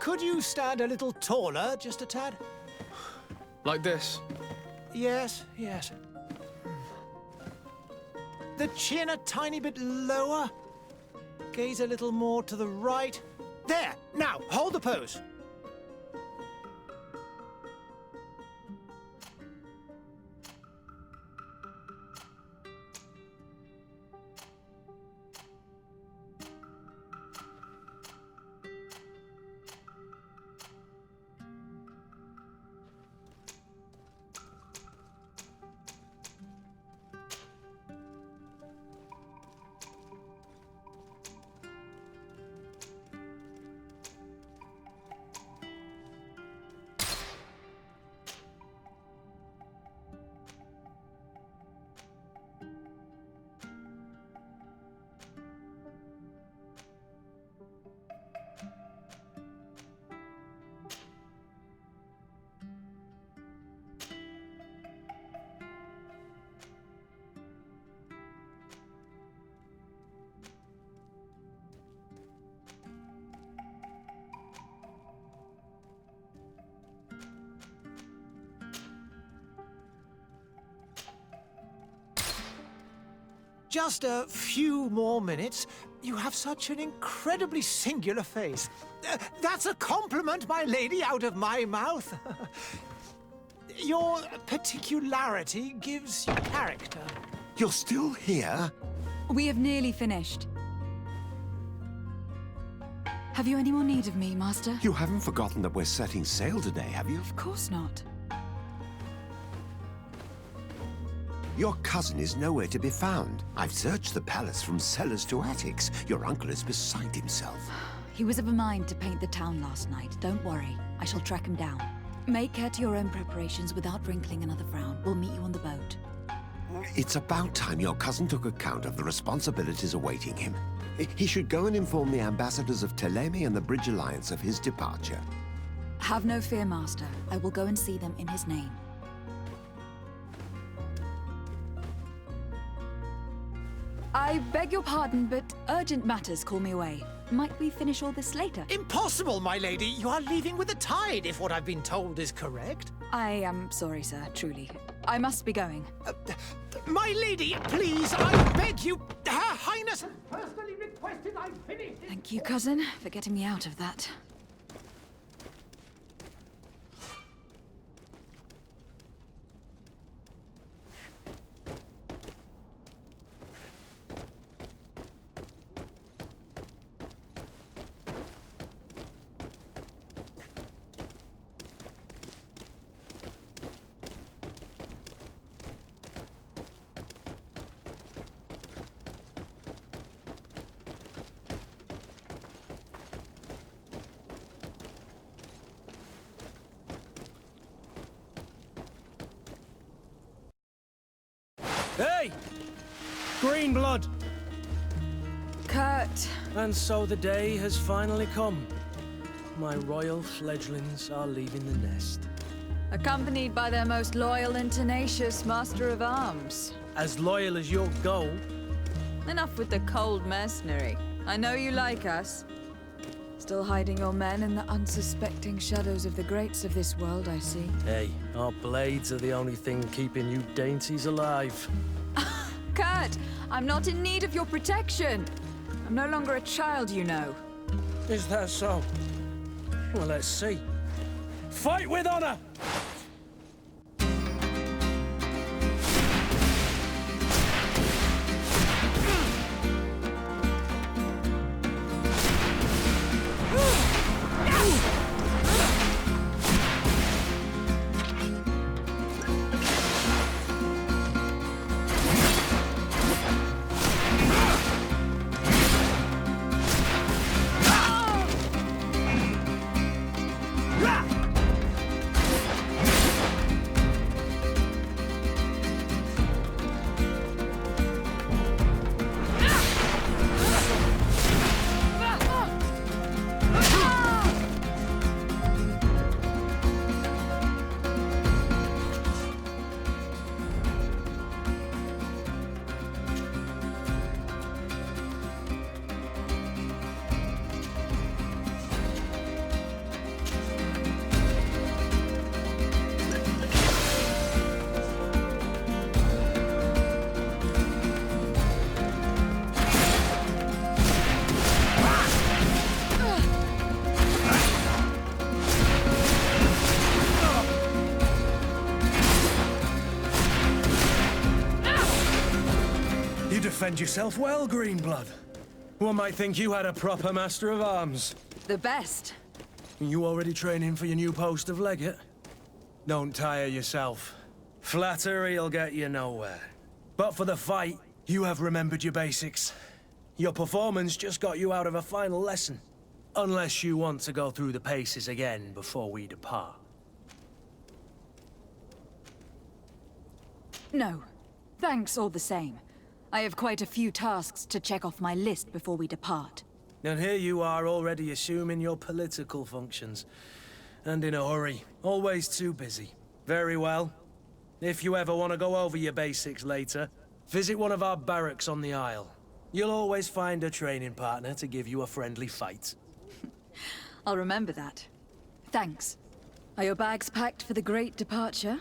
Could you stand a little taller, just a tad? Like this? Yes, yes. The chin a tiny bit lower. Gaze a little more to the right. There! Now, hold the pose. Just a few more minutes. You have such an incredibly singular face. That's a compliment, my lady, out of my mouth. Your particularity gives you character. You're still here? We have nearly finished. Have you any more need of me, Master? You haven't forgotten that we're setting sail today, have you? Of course not. Your cousin is nowhere to be found. I've searched the palace from cellars to attics. Your uncle is beside himself. He was of a mind to paint the town last night. Don't worry. I shall track him down. Make care to your own preparations without wrinkling another frown. We'll meet you on the boat. It's about time your cousin took account of the responsibilities awaiting him. He should go and inform the ambassadors of Telemi and the Bridge Alliance of his departure. Have no fear, Master. I will go and see them in his name. I beg your pardon, but urgent matters call me away. Might we finish all this later? Impossible, my lady. You are leaving with the tide, if what I've been told is correct. I am sorry, sir, truly. I must be going. My lady, please, I beg you. Her Highness has personally requested I finish it. Thank you, cousin, for getting me out of that. Hey! Green blood! Kurt! And so the day has finally come. My royal fledglings are leaving the nest. Accompanied by their most loyal and tenacious master of arms. As loyal as your goal. Enough with the cold mercenary. I know you like us. Still hiding your men in the unsuspecting shadows of the greats of this world, I see. Hey, our blades are the only thing keeping you dainties alive. Kurt, I'm not in need of your protection. I'm no longer a child, you know. Is that so? Well, let's see. Fight with honor! defend yourself well, Greenblood. One might think you had a proper master of arms. The best. You already training for your new post of legate? Don't tire yourself. Flattery'll get you nowhere. But for the fight, you have remembered your basics. Your performance just got you out of a final lesson. Unless you want to go through the paces again before we depart. No. Thanks all the same. I have quite a few tasks to check off my list before we depart. And here you are already assuming your political functions. And in a hurry. Always too busy. Very well. If you ever want to go over your basics later, visit one of our barracks on the Isle. You'll always find a training partner to give you a friendly fight. I'll remember that. Thanks. Are your bags packed for the great departure?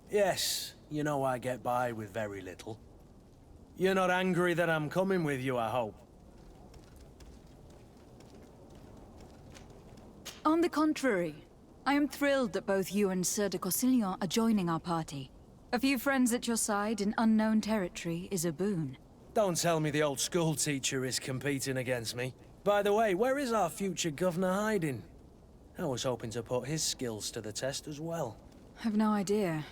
Yes, you know I get by with very little. You're not angry that I'm coming with you, I hope. On the contrary, I am thrilled that both you and Sir de Corsillon are joining our party. A few friends at your side in unknown territory is a boon. Don't tell me the old school teacher is competing against me. By the way, where is our future governor hiding? I was hoping to put his skills to the test as well. I've no idea.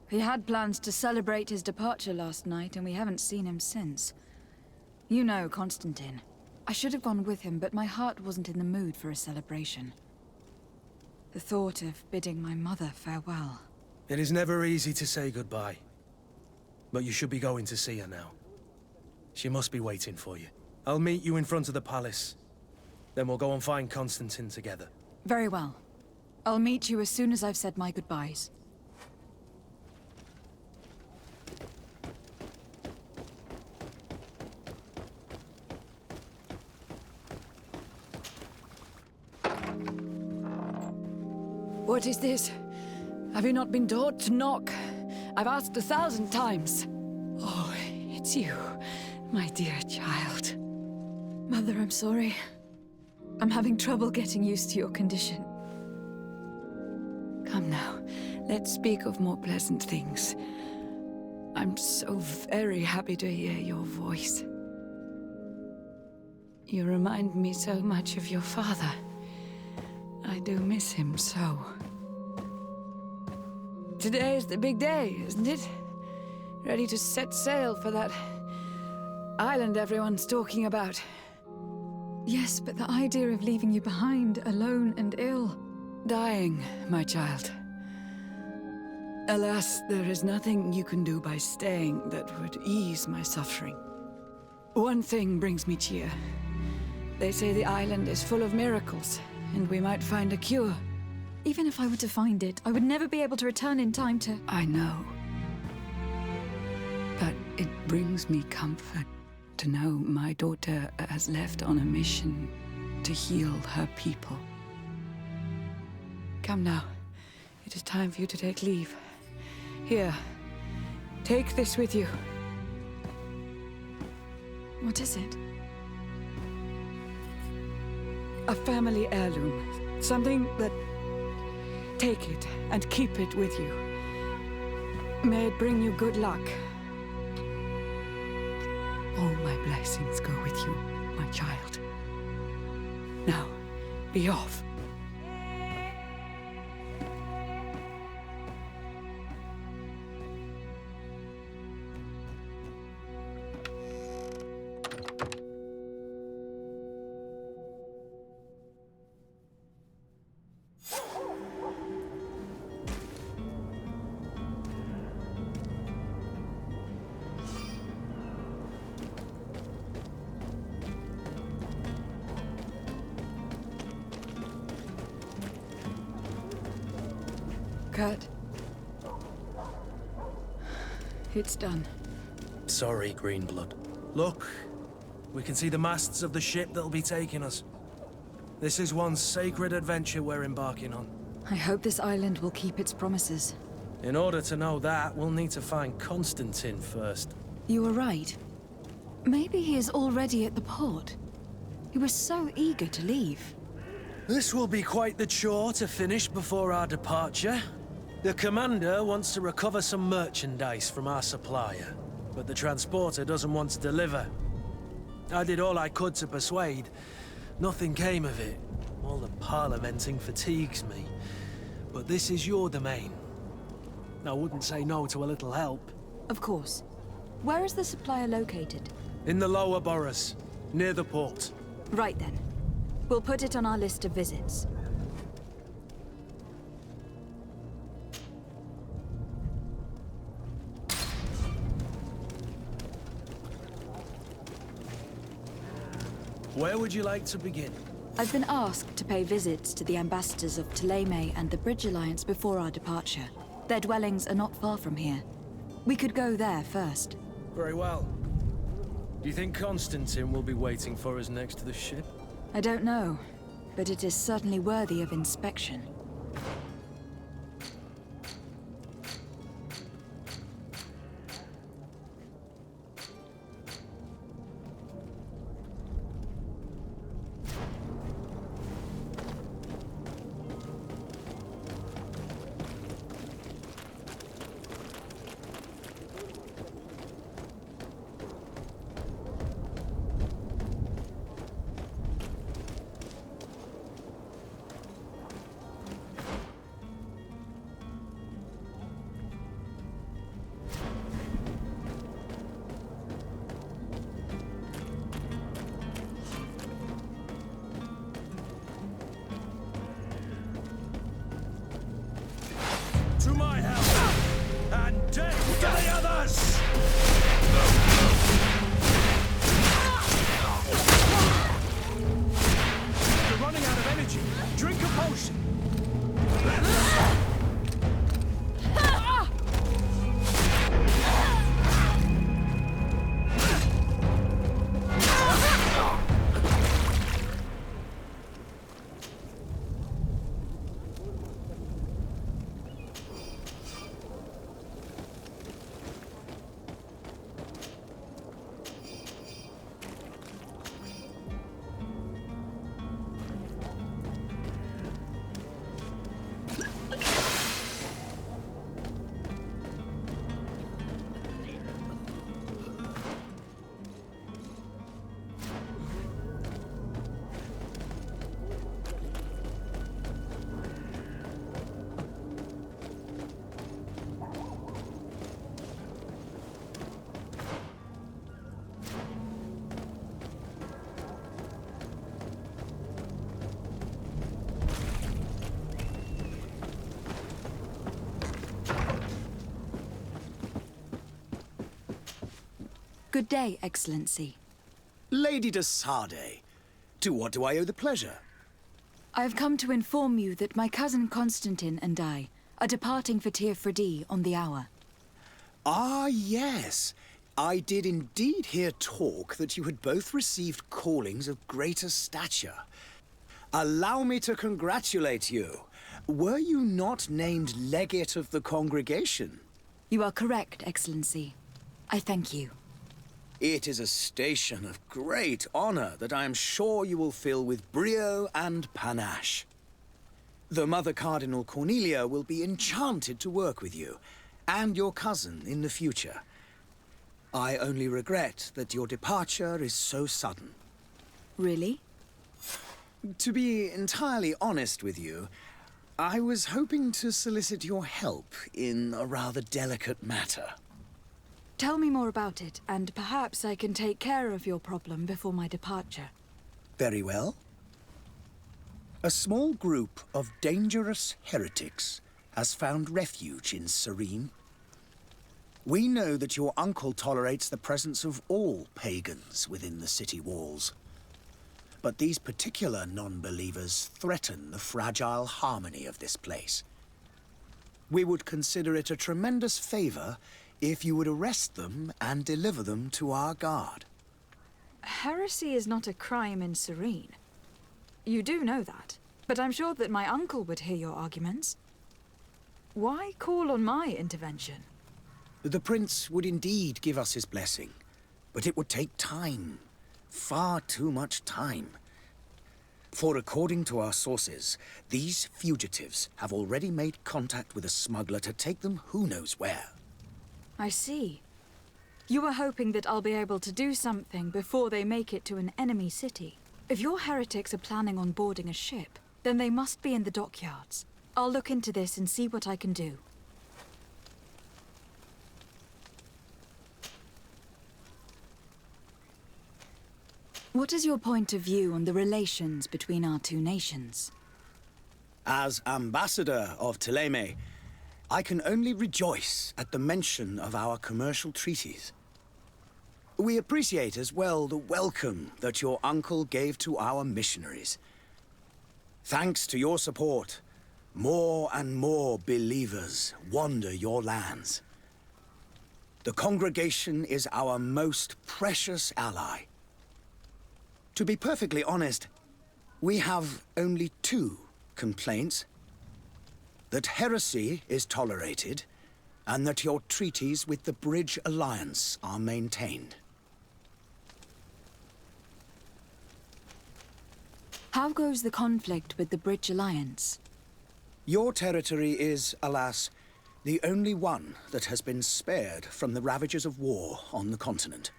He had plans to celebrate his departure last night, and we haven't seen him since. You know Constantine. I should have gone with him, but my heart wasn't in the mood for a celebration. The thought of bidding my mother farewell. It is never easy to say goodbye. But you should be going to see her now. She must be waiting for you. I'll meet you in front of the palace. Then we'll go and find Constantine together. Very well. I'll meet you as soon as I've said my goodbyes. What is this? Have you not been taught to knock? I've asked 1,000 times. Oh, it's you, my dear child. Mother, I'm sorry. I'm having trouble getting used to your condition. Come now, let's speak of more pleasant things. I'm so very happy to hear your voice. You remind me so much of your father. I do miss him so. Today is the big day, isn't it? Ready to set sail for that island everyone's talking about. Yes, but the idea of leaving you behind, alone and ill. Dying, my child. Alas, there is nothing you can do by staying that would ease my suffering. One thing brings me cheer. They say the island is full of miracles, and we might find a cure. Even if I were to find it, I would never be able to return in time to... I know. But it brings me comfort to know my daughter has left on a mission to heal her people. Come now. It is time for you to take leave. Here, take this with you. What is it? A family heirloom. Something that... Take it and keep it with you. May it bring you good luck. All my blessings go with you, my child. Now, be off. Kurt. It's done. Sorry, Greenblood. Look, we can see the masts of the ship that'll be taking us. This is one sacred adventure we're embarking on. I hope this island will keep its promises. In order to know that, we'll need to find Constantine first. You were right. Maybe he is already at the port. He was so eager to leave. This will be quite the chore to finish before our departure. The commander wants to recover some merchandise from our supplier. but the transporter doesn't want to deliver. I did all I could to persuade. Nothing came of it. All the parliamenting fatigues me. But this is your domain. I wouldn't say no to a little help. Of course. Where is the supplier located? In the lower boroughs, near the port. Right then. We'll put it on our list of visits. Where would you like to begin? I've been asked to pay visits to the ambassadors of Thélème and the Bridge Alliance before our departure. Their dwellings are not far from here. We could go there first. Very well. Do you think Constantine will be waiting for us next to the ship? I don't know, but it is certainly worthy of inspection. To my help! And death to the others! You're running out of energy. Drink a potion. Good day, Excellency. Lady de Sardet, to what do I owe the pleasure? I have come to inform you that my cousin Constantine and I are departing for Tir Freddy on the hour. Ah, yes. I did indeed hear talk that you had both received callings of greater stature. Allow me to congratulate you. Were you not named legate of the congregation? You are correct, Excellency. I thank you. It is a station of great honor that I am sure you will fill with brio and panache. The Mother Cardinal Cornelia will be enchanted to work with you, and your cousin in the future. I only regret that your departure is so sudden. Really? To be entirely honest with you, I was hoping to solicit your help in a rather delicate matter. Tell me more about it, and perhaps I can take care of your problem before my departure. Very well. A small group of dangerous heretics has found refuge in Serene. We know that your uncle tolerates the presence of all pagans within the city walls. But these particular non-believers threaten the fragile harmony of this place. We would consider it a tremendous favor if you would arrest them and deliver them to our guard. Heresy is not a crime in Serene. You do know that, but I'm sure that my uncle would hear your arguments. Why call on my intervention? The prince would indeed give us his blessing, but it would take time. Far too much time. For according to our sources, these fugitives have already made contact with a smuggler to take them who knows where. I see. You were hoping that I'll be able to do something before they make it to an enemy city. If your heretics are planning on boarding a ship, then they must be in the dockyards. I'll look into this and see what I can do. What is your point of view on the relations between our two nations? As ambassador of Thélème, I can only rejoice at the mention of our commercial treaties. We appreciate as well the welcome that your uncle gave to our missionaries. Thanks to your support, more and more believers wander your lands. The congregation is our most precious ally. To be perfectly honest, we have only two complaints. That heresy is tolerated, and that your treaties with the Bridge Alliance are maintained. How goes the conflict with the Bridge Alliance? Your territory is, alas, the only one that has been spared from the ravages of war on the continent.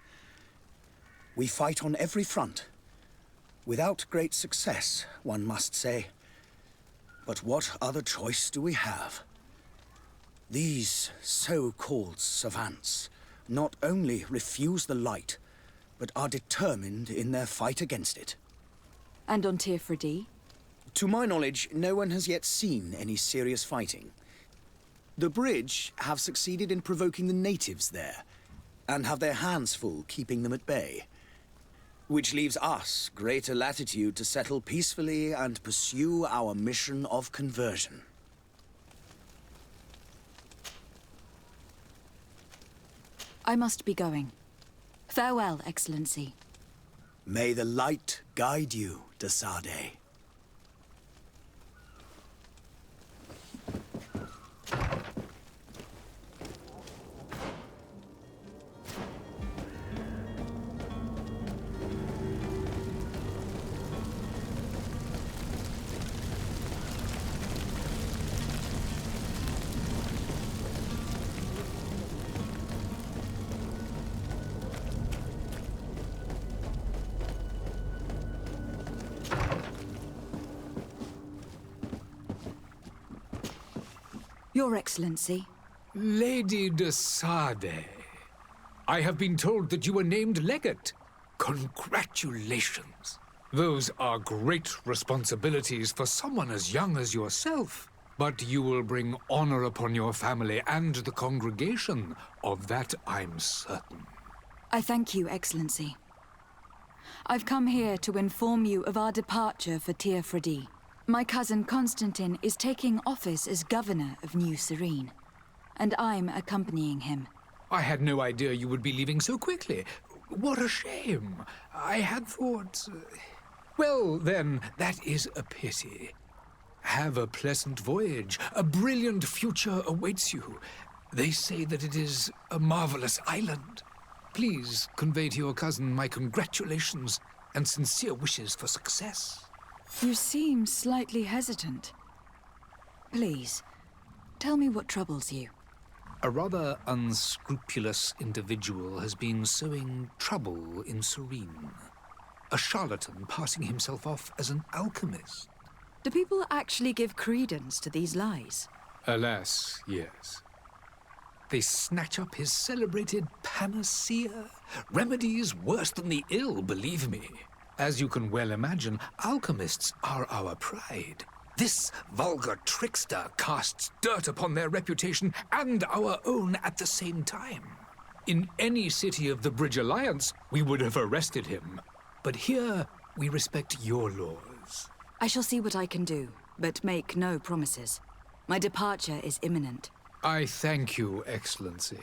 We fight on every front. Without great success, one must say. But what other choice do we have? These so-called savants not only refuse the light, but are determined in their fight against it. And on Tirfredi? To my knowledge, no one has yet seen any serious fighting. The Bridge have succeeded in provoking the natives there, and have their hands full keeping them at bay. Which leaves us greater latitude to settle peacefully and pursue our mission of conversion. I must be going. Farewell, Excellency. May the light guide you, de Sade. Your Excellency. Lady de Sade, I have been told that you were named legate. Congratulations. Those are great responsibilities for someone as young as yourself. But you will bring honor upon your family and the congregation. Of that I'm certain. I thank you, Excellency. I've come here to inform you of our departure for Tirfredi. My cousin Constantine is taking office as governor of New Serene, and I'm accompanying him. I had no idea you would be leaving so quickly. What a shame. I had thought... Well, then, that is a pity. Have a pleasant voyage. A brilliant future awaits you. They say that it is a marvelous island. Please convey to your cousin my congratulations and sincere wishes for success. You seem slightly hesitant. Please, tell me what troubles you. A rather unscrupulous individual has been sowing trouble in Serene. A charlatan passing himself off as an alchemist. Do people actually give credence to these lies? Alas, yes. They snatch up his celebrated panacea. Remedies worse than the ill, believe me. As you can well imagine, alchemists are our pride. This vulgar trickster casts dirt upon their reputation and our own at the same time. In any city of the Bridge Alliance, we would have arrested him. But here, we respect your laws. I shall see what I can do, but make no promises. My departure is imminent. I thank you, Excellency.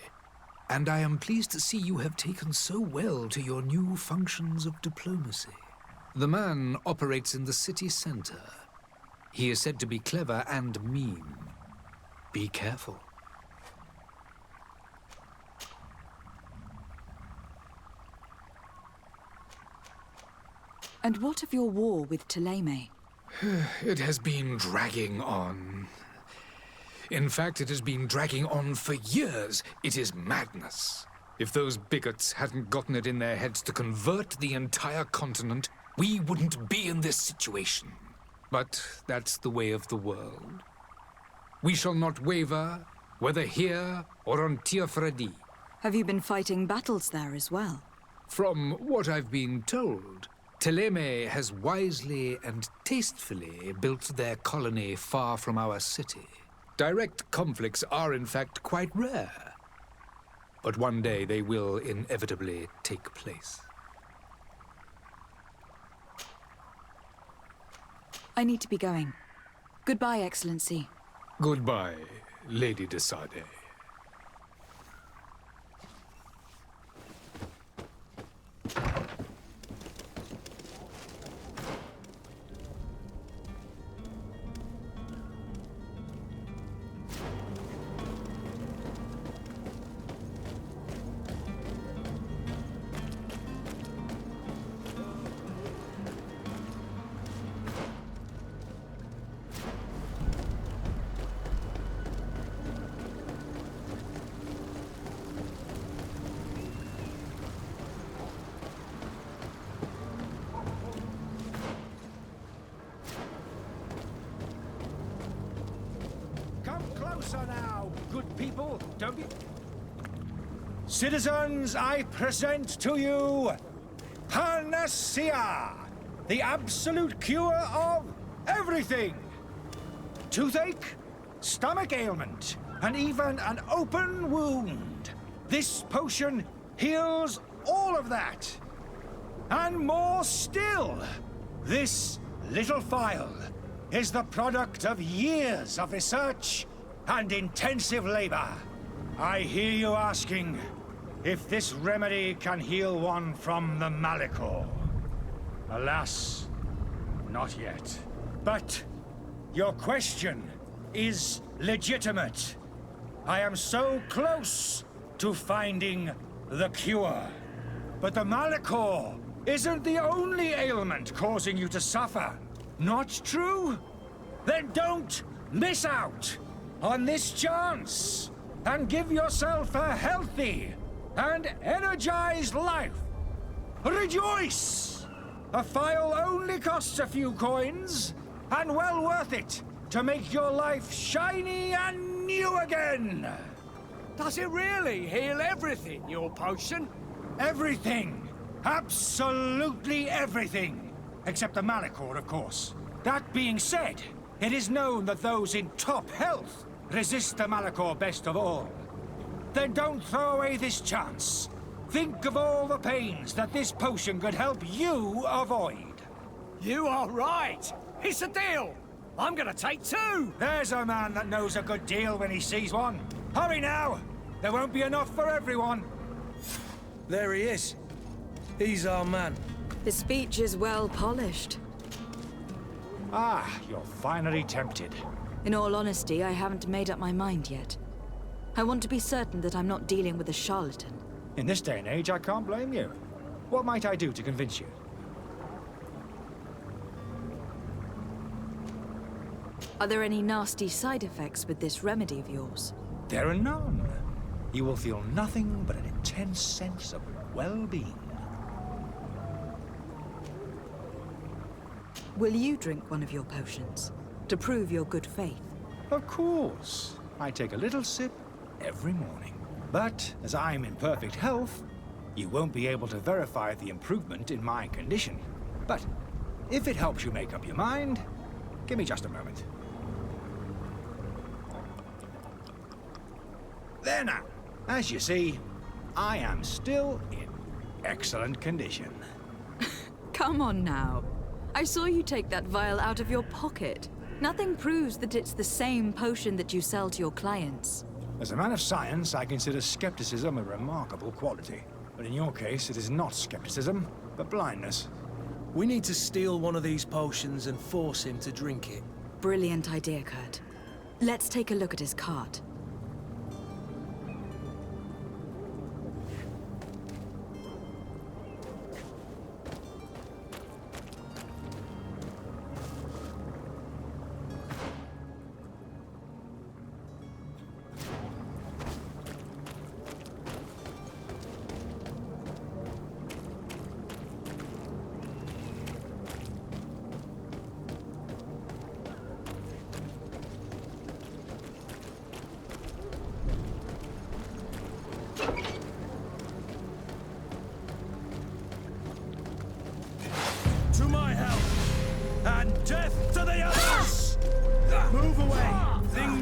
And I am pleased to see you have taken so well to your new functions of diplomacy. The man operates in the city center. He is said to be clever and mean. Be careful. And what of your war with Thélème? It has been dragging on. In fact, it has been dragging on for years. It is madness. If those bigots hadn't gotten it in their heads to convert the entire continent, we wouldn't be in this situation. But that's the way of the world. We shall not waver, whether here or on Tir Fredi. Have you been fighting battles there as well? From what I've been told, Teleme has wisely and tastefully built their colony far from our city. Direct conflicts are in fact quite rare. But one day they will inevitably take place. I need to be going. Goodbye, Excellency. Goodbye, Lady de Sade. Come closer now, good people. Don't be... Citizens, I present to you Panacea, the absolute cure of everything. Toothache, stomach ailment, and even an open wound. This potion heals all of that. And more still, this little phial is the product of years of research and intensive labor. I hear you asking if this remedy can heal one from the Malachor. Alas, not yet. But your question is legitimate. I am so close to finding the cure. But the Malachor isn't the only ailment causing you to suffer. Not true? Then don't miss out on this chance and give yourself a healthy and energized life. Rejoice! A phial only costs a few coins, and well worth it to make your life shiny and new again. Does it really heal everything, your potion? Everything. Absolutely everything. Except the Malachor, of course. That being said, it is known that those in top health resist the Malachor best of all. Then don't throw away this chance. Think of all the pains that this potion could help you avoid. You are right. It's a deal. I'm gonna take two. There's a man that knows a good deal when he sees one. Hurry now. There won't be enough for everyone. There he is. He's our man. His speech is well polished. Ah, you're finally tempted. In all honesty, I haven't made up my mind yet. I want to be certain that I'm not dealing with a charlatan. In this day and age, I can't blame you. What might I do to convince you? Are there any nasty side effects with this remedy of yours? There are none. You will feel nothing but an intense sense of well-being. Will you drink one of your potions to prove your good faith? Of course. I take a little sip every morning. But as I'm in perfect health, you won't be able to verify the improvement in my condition. But if it helps you make up your mind, give me just a moment. There now. As you see, I am still in excellent condition. Come on now. I saw you take that vial out of your pocket. Nothing proves that it's the same potion that you sell to your clients. As a man of science, I consider skepticism a remarkable quality. But in your case, it is not skepticism, but blindness. We need to steal one of these potions and force him to drink it. Brilliant idea, Kurt. Let's take a look at his cart.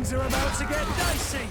Things are about to get dicey!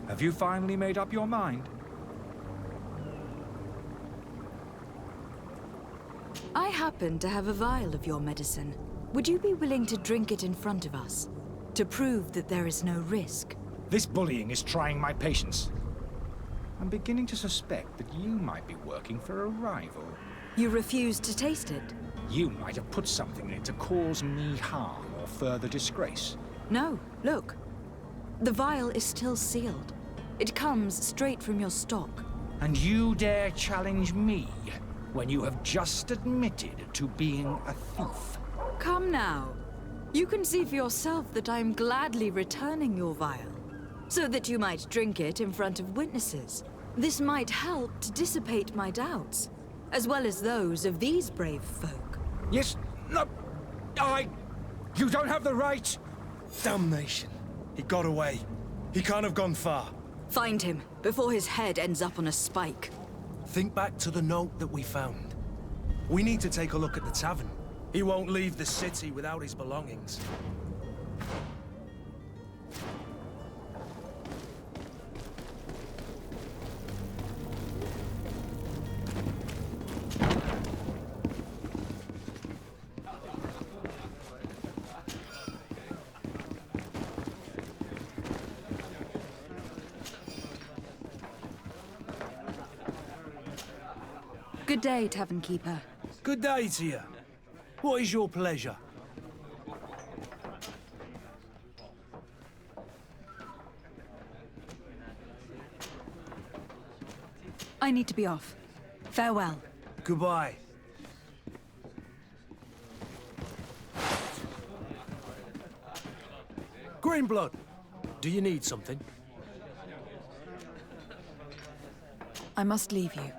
Have you finally made up your mind? I happen to have a vial of your medicine. Would you be willing to drink it in front of us? To prove that there is no risk? This bullying is trying my patience. I'm beginning to suspect that you might be working for a rival. You refuse to taste it? You might have put something in it to cause me harm or further disgrace. No, look. The vial is still sealed. It comes straight from your stock. And you dare challenge me when you have just admitted to being a thief? Come now. You can see for yourself that I am gladly returning your vial, so that you might drink it in front of witnesses. This might help to dissipate my doubts, as well as those of these brave folk. Yes, no, you don't have the right. Damnation. He got away. He can't have gone far. Find him, before his head ends up on a spike. Think back to the note that we found. We need to take a look at the tavern. He won't leave the city without his belongings. Good day, Tavern Keeper. Good day to you. What is your pleasure? I need to be off. Farewell. Goodbye. Greenblood, do you need something? I must leave you.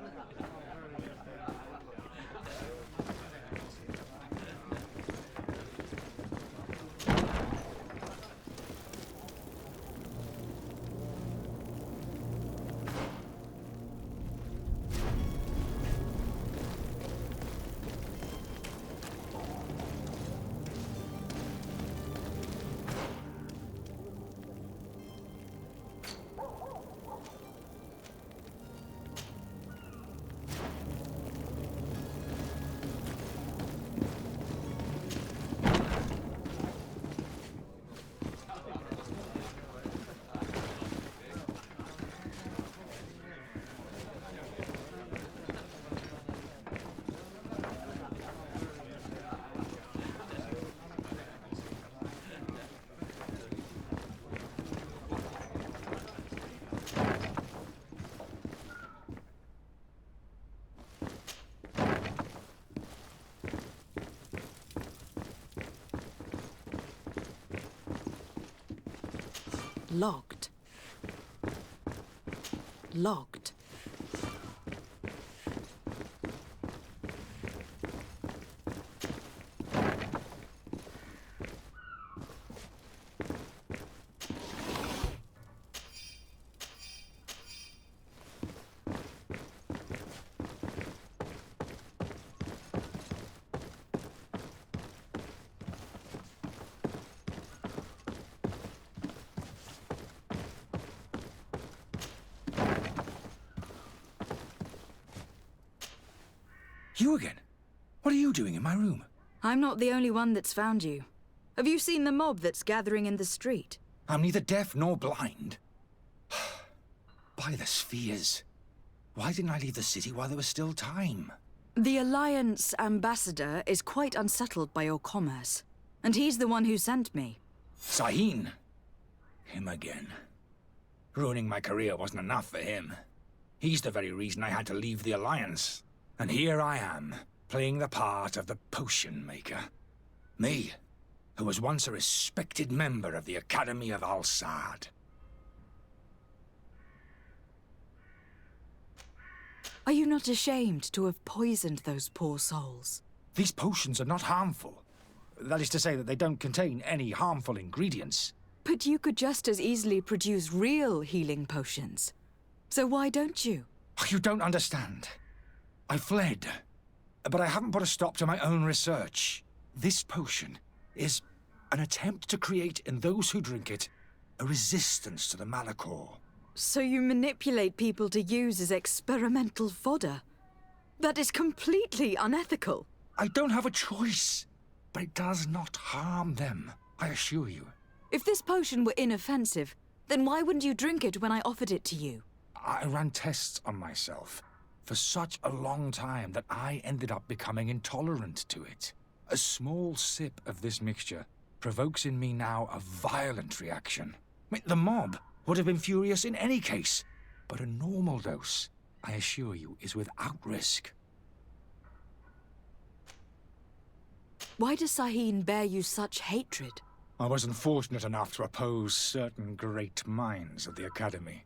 Locked. Locked. You again? What are you doing in my room? I'm not the only one that's found you. Have you seen the mob that's gathering in the street? I'm neither deaf nor blind. By the spheres. Why didn't I leave the city while there was still time? The Alliance ambassador is quite unsettled by your commerce. And he's the one who sent me. Serene. Him again. Ruining my career wasn't enough for him. He's the very reason I had to leave the Alliance. And here I am, playing the part of the potion maker. Me, who was once a respected member of the Academy of Al-Sad. Are you not ashamed to have poisoned those poor souls? These potions are not harmful. That is to say that they don't contain any harmful ingredients. But you could just as easily produce real healing potions. So why don't you? You don't understand. I fled, but I haven't put a stop to my own research. This potion is an attempt to create in those who drink it a resistance to the Malachor. So you manipulate people to use as experimental fodder? That is completely unethical. I don't have a choice, but it does not harm them, I assure you. If this potion were inoffensive, then why wouldn't you drink it when I offered it to you? I ran tests on myself for such a long time that I ended up becoming intolerant to it. A small sip of this mixture provokes in me now a violent reaction. The mob would have been furious in any case, but a normal dose, I assure you, is without risk. Why does Serene bear you such hatred? I wasn't fortunate enough to oppose certain great minds of the Academy,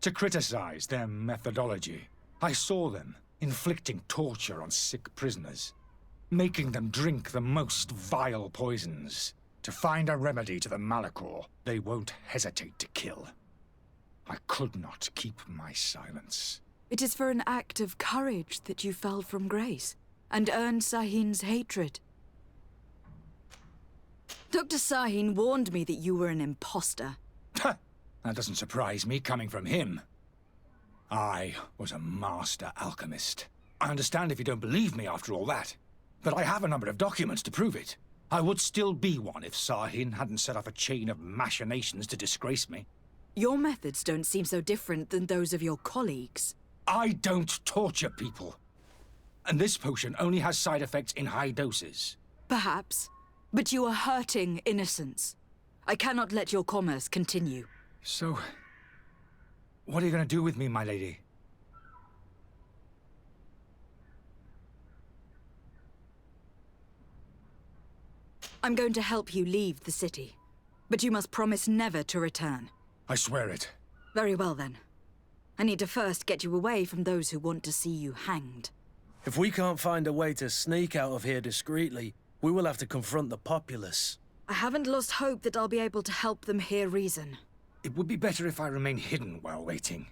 to criticize their methodology. I saw them inflicting torture on sick prisoners, making them drink the most vile poisons. To find a remedy to the Malachor, they won't hesitate to kill. I could not keep my silence. It is for an act of courage that you fell from grace, and earned Sahin's hatred. Dr. Sahin warned me that you were an imposter. That doesn't surprise me, coming from him. I was a master alchemist. I understand if you don't believe me after all that, but I have a number of documents to prove it. I would still be one if Sahin hadn't set off a chain of machinations to disgrace me. Your methods don't seem so different than those of your colleagues. I don't torture people. And this potion only has side effects in high doses. Perhaps, but you are hurting innocents. I cannot let your commerce continue. So, what are you going to do with me, my lady? I'm going to help you leave the city, but you must promise never to return. I swear it. Very well, then. I need to first get you away from those who want to see you hanged. If we can't find a way to sneak out of here discreetly, we will have to confront the populace. I haven't lost hope that I'll be able to help them hear reason. It would be better if I remain hidden while waiting.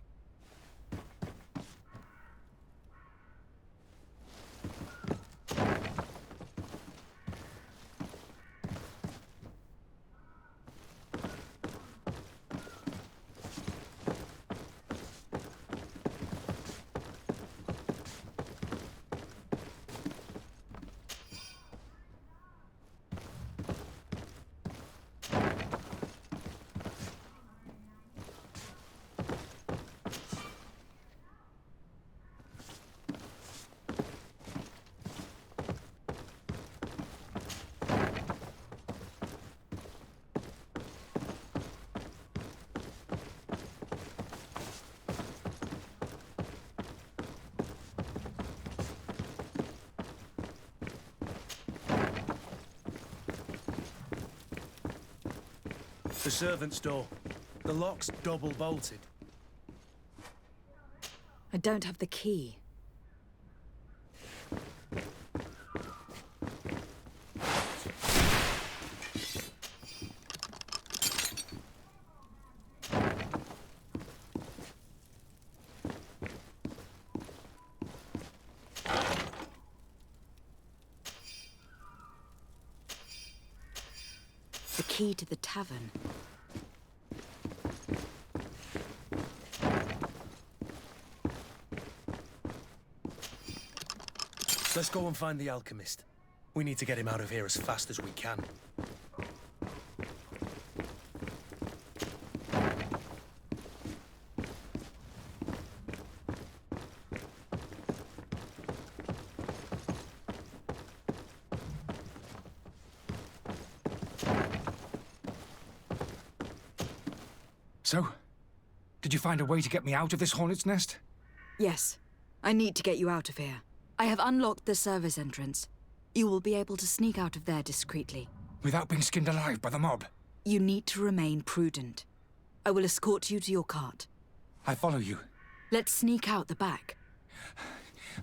The servant's door. The lock's double bolted. I don't have the key. The key to the tavern. Let's go and find the alchemist. We need to get him out of here as fast as we can. So, did you find a way to get me out of this hornet's nest? Yes. I need to get you out of here. I have unlocked the service entrance. You will be able to sneak out of there discreetly. Without being skinned alive by the mob? You need to remain prudent. I will escort you to your cart. I follow you. Let's sneak out the back.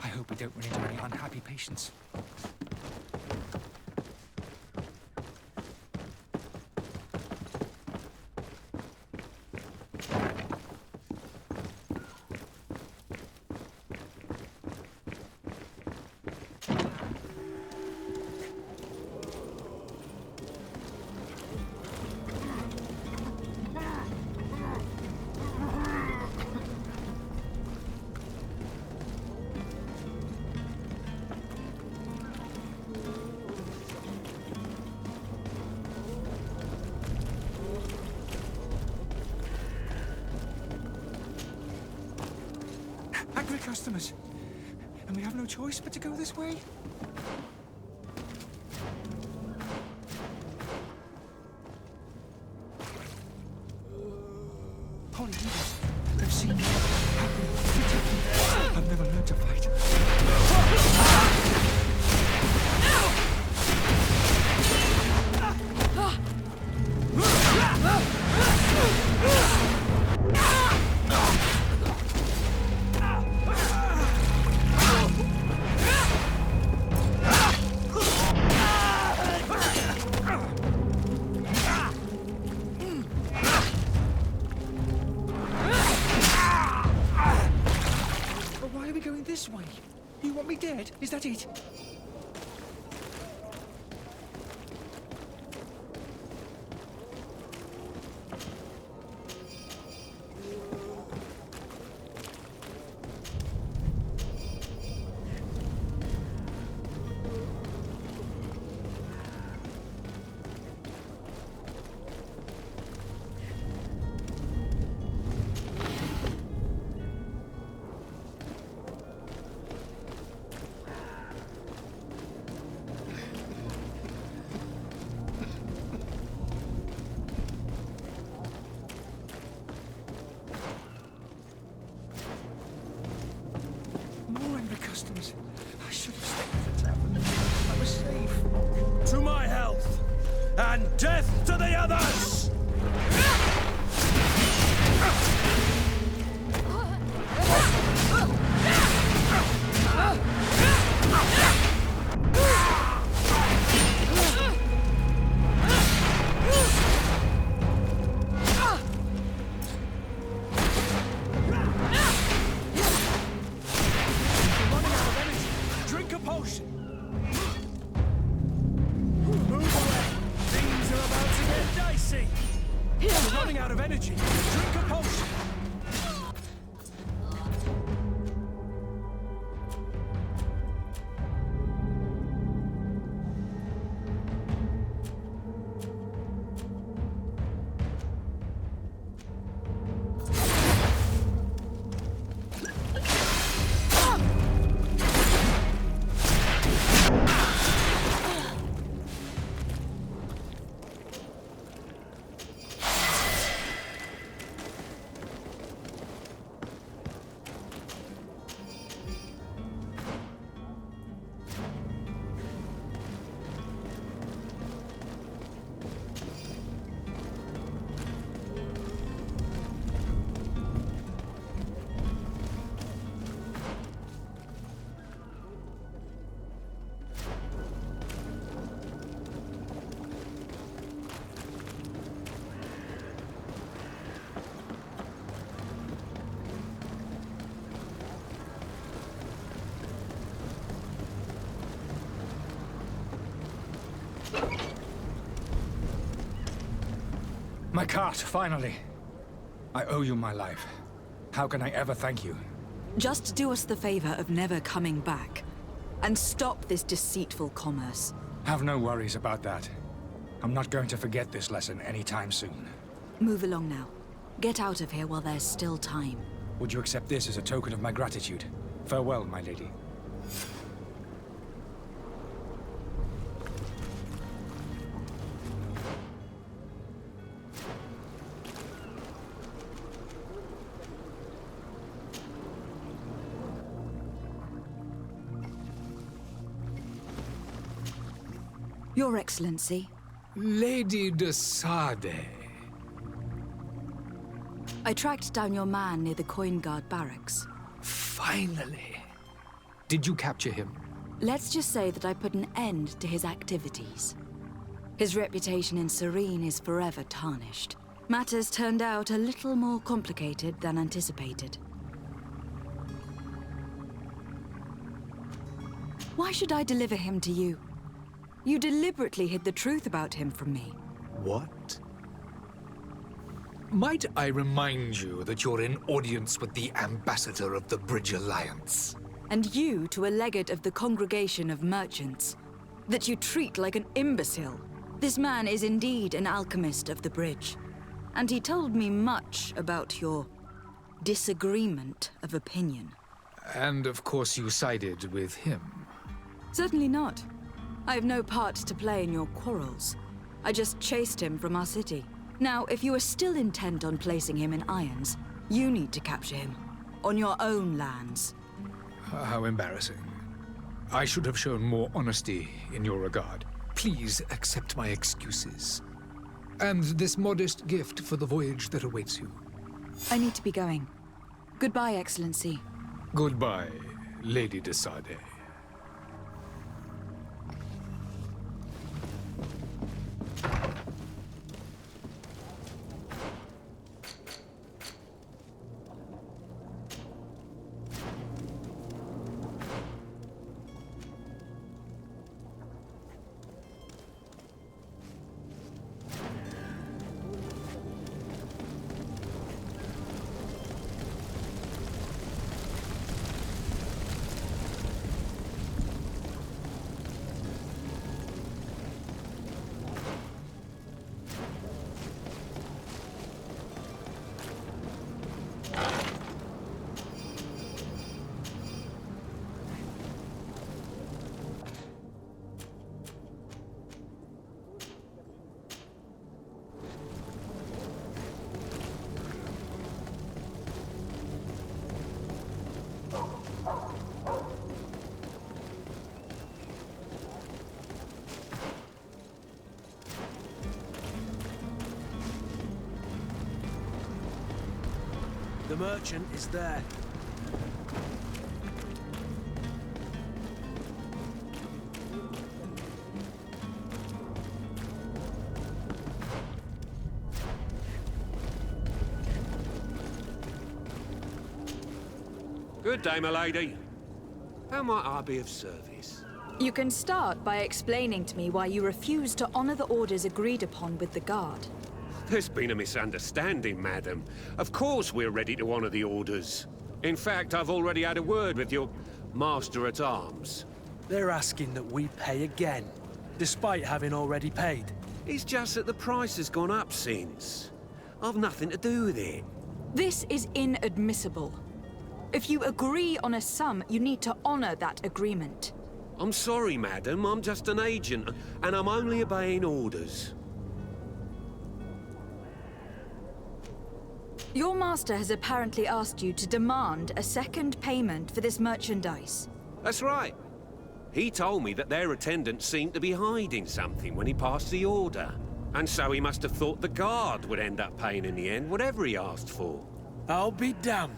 I hope we don't run into any unhappy patients. Angry customers. And we have no choice but to go this way? Holy Jesus, they've seen me. I've never learned to fight. This way. You want me dead? Is that it? Customers. I should have stayed at the tavern. I was safe. To my health! And death to the others! Out of energy. Drink a potion. My cart, finally. I owe you my life. How can I ever thank you? Just do us the favor of never coming back. And stop this deceitful commerce. Have no worries about that. I'm not going to forget this lesson anytime soon. Move along now. Get out of here while there's still time. Would you accept this as a token of my gratitude? Farewell, my lady. Your Excellency. Lady de Sade. I tracked down your man near the Coin Guard barracks. Finally. Did you capture him? Let's just say that I put an end to his activities. His reputation in Serene is forever tarnished. Matters turned out a little more complicated than anticipated. Why should I deliver him to you? You deliberately hid the truth about him from me. What? Might I remind you that you're in audience with the ambassador of the Bridge Alliance? And you to a legate of the Congregation of Merchants. That you treat like an imbecile. This man is indeed an alchemist of the Bridge. And he told me much about your disagreement of opinion. And of course you sided with him. Certainly not. I have no part to play in your quarrels. I just chased him from our city. Now, if you are still intent on placing him in irons, you need to capture him. On your own lands. How embarrassing. I should have shown more honesty in your regard. Please accept my excuses. And this modest gift for the voyage that awaits you. I need to be going. Goodbye, Excellency. Goodbye, Lady de Sade. The merchant is there. Good day, my lady. How might I be of service? You can start by explaining to me why you refuse to honor the orders agreed upon with the Guard. There's been a misunderstanding, madam. Of course we're ready to honor the orders. In fact, I've already had a word with your master-at-arms. They're asking that we pay again, despite having already paid. It's just that the price has gone up since. I've nothing to do with it. This is inadmissible. If you agree on a sum, you need to honor that agreement. I'm sorry, madam. I'm just an agent, and I'm only obeying orders. Your master has apparently asked you to demand a second payment for this merchandise. That's right. He told me that their attendant seemed to be hiding something when he passed the order. And so he must have thought the Guard would end up paying in the end, whatever he asked for. I'll be damned.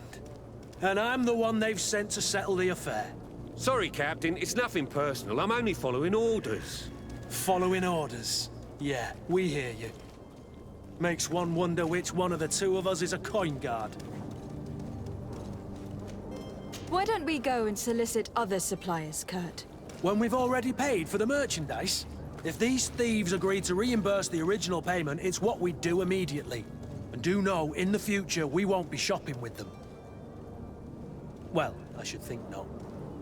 And I'm the one they've sent to settle the affair. Sorry, Captain. It's nothing personal. I'm only following orders. Following orders? Yeah, we hear you. Makes one wonder which one of the two of us is a coin guard. Why don't we go and solicit other suppliers, Kurt? When we've already paid for the merchandise? If these thieves agreed to reimburse the original payment, it's what we'd do immediately. And do know, in the future, we won't be shopping with them. Well, I should think no.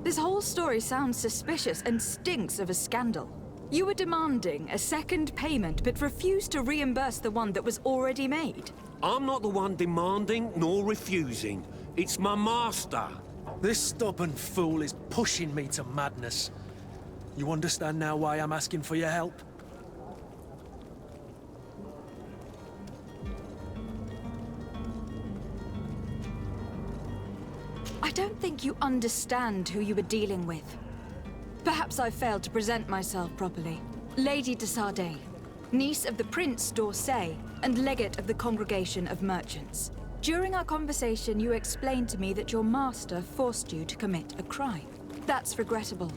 This whole story sounds suspicious and stinks of a scandal. You were demanding a second payment, but refused to reimburse the one that was already made. I'm not the one demanding nor refusing. It's my master. This stubborn fool is pushing me to madness. You understand now why I'm asking for your help? I don't think you understand who you were dealing with. Perhaps I failed to present myself properly. Lady de Sardet, niece of the Prince d'Orsay, and legate of the Congregation of Merchants. During our conversation, you explained to me that your master forced you to commit a crime. That's regrettable,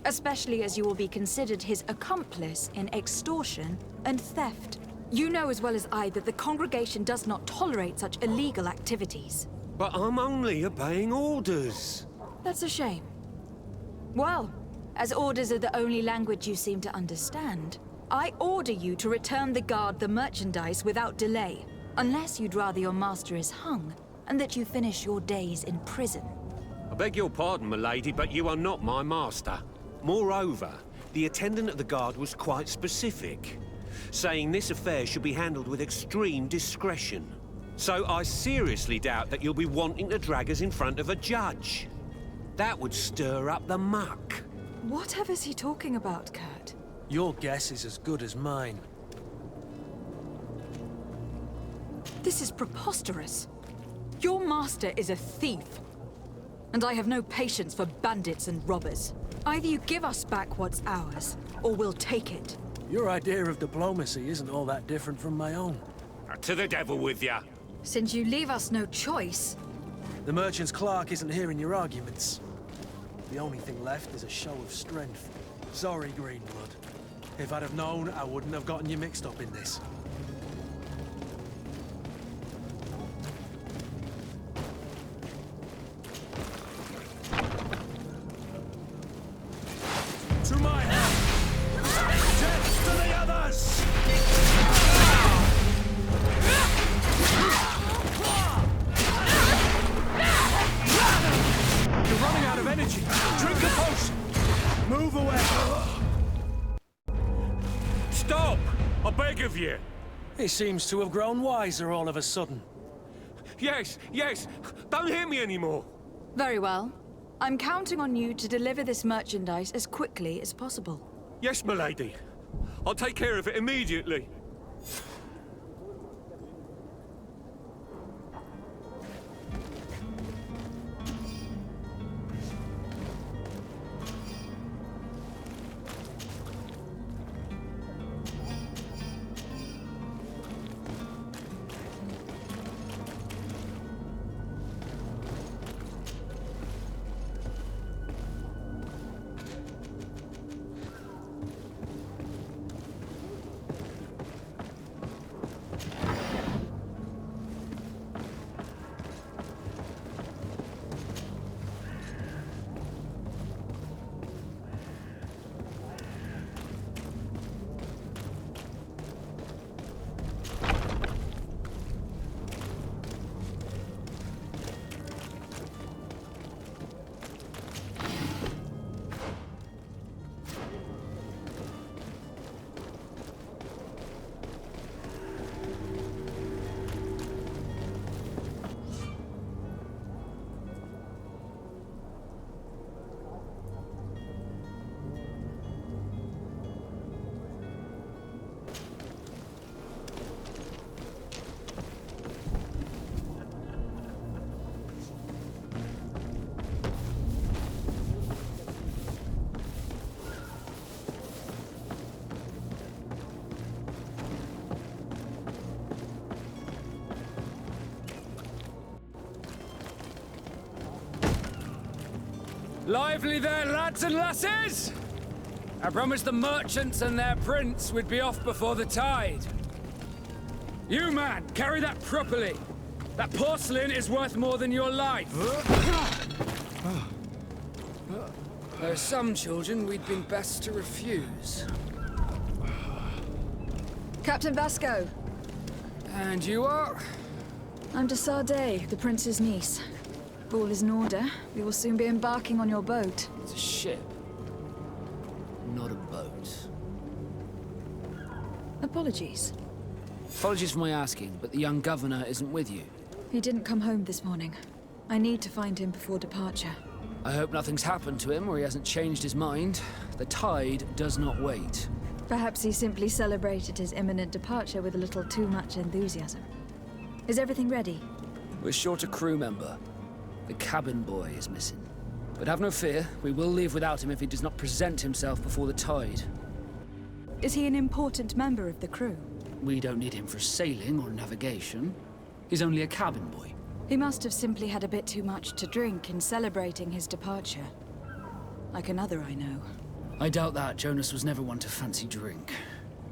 especially as you will be considered his accomplice in extortion and theft. You know as well as I that the Congregation does not tolerate such illegal activities. But I'm only obeying orders. That's a shame. Well, as orders are the only language you seem to understand, I order you to return the guard the merchandise without delay, unless you'd rather your master is hung, and that you finish your days in prison. I beg your pardon, milady, but you are not my master. Moreover, the attendant of the guard was quite specific, saying this affair should be handled with extreme discretion. So I seriously doubt that you'll be wanting to drag us in front of a judge. That would stir up the muck. Whatever's he talking about, Kurt? Your guess is as good as mine. This is preposterous. Your master is a thief. And I have no patience for bandits and robbers. Either you give us back what's ours, or we'll take it. Your idea of diplomacy isn't all that different from my own. To the devil with ya. Since you leave us no choice... The merchant's clerk isn't hearing your arguments. The only thing left is a show of strength. Sorry, Greenblood. If I'd have known, I wouldn't have gotten you mixed up in this. To my help! Death to the others! You're running out of energy. Drink a potion. Move away. Stop! I beg of you. He seems to have grown wiser all of a sudden. Yes, yes. Don't hit me anymore. Very well. I'm counting on you to deliver this merchandise as quickly as possible. Yes, milady. I'll take care of it immediately. Lively there, lads and lasses! I promised the merchants and their prince we'd be off before the tide. You, man, carry that properly. That porcelain is worth more than your life. There are some children we'd been best to refuse. Captain Vasco. And you are? I'm de Sardet, the prince's niece. All is in order. We will soon be embarking on your boat. It's a ship. Not a boat. Apologies. Apologies for my asking, but the young governor isn't with you. He didn't come home this morning. I need to find him before departure. I hope nothing's happened to him or he hasn't changed his mind. The tide does not wait. Perhaps he simply celebrated his imminent departure with a little too much enthusiasm. Is everything ready? We're short a crew member. The cabin boy is missing. But have no fear, we will leave without him if he does not present himself before the tide. Is he an important member of the crew? We don't need him for sailing or navigation. He's only a cabin boy. He must have simply had a bit too much to drink in celebrating his departure. Like another I know. I doubt that. Jonas was never one to fancy drink.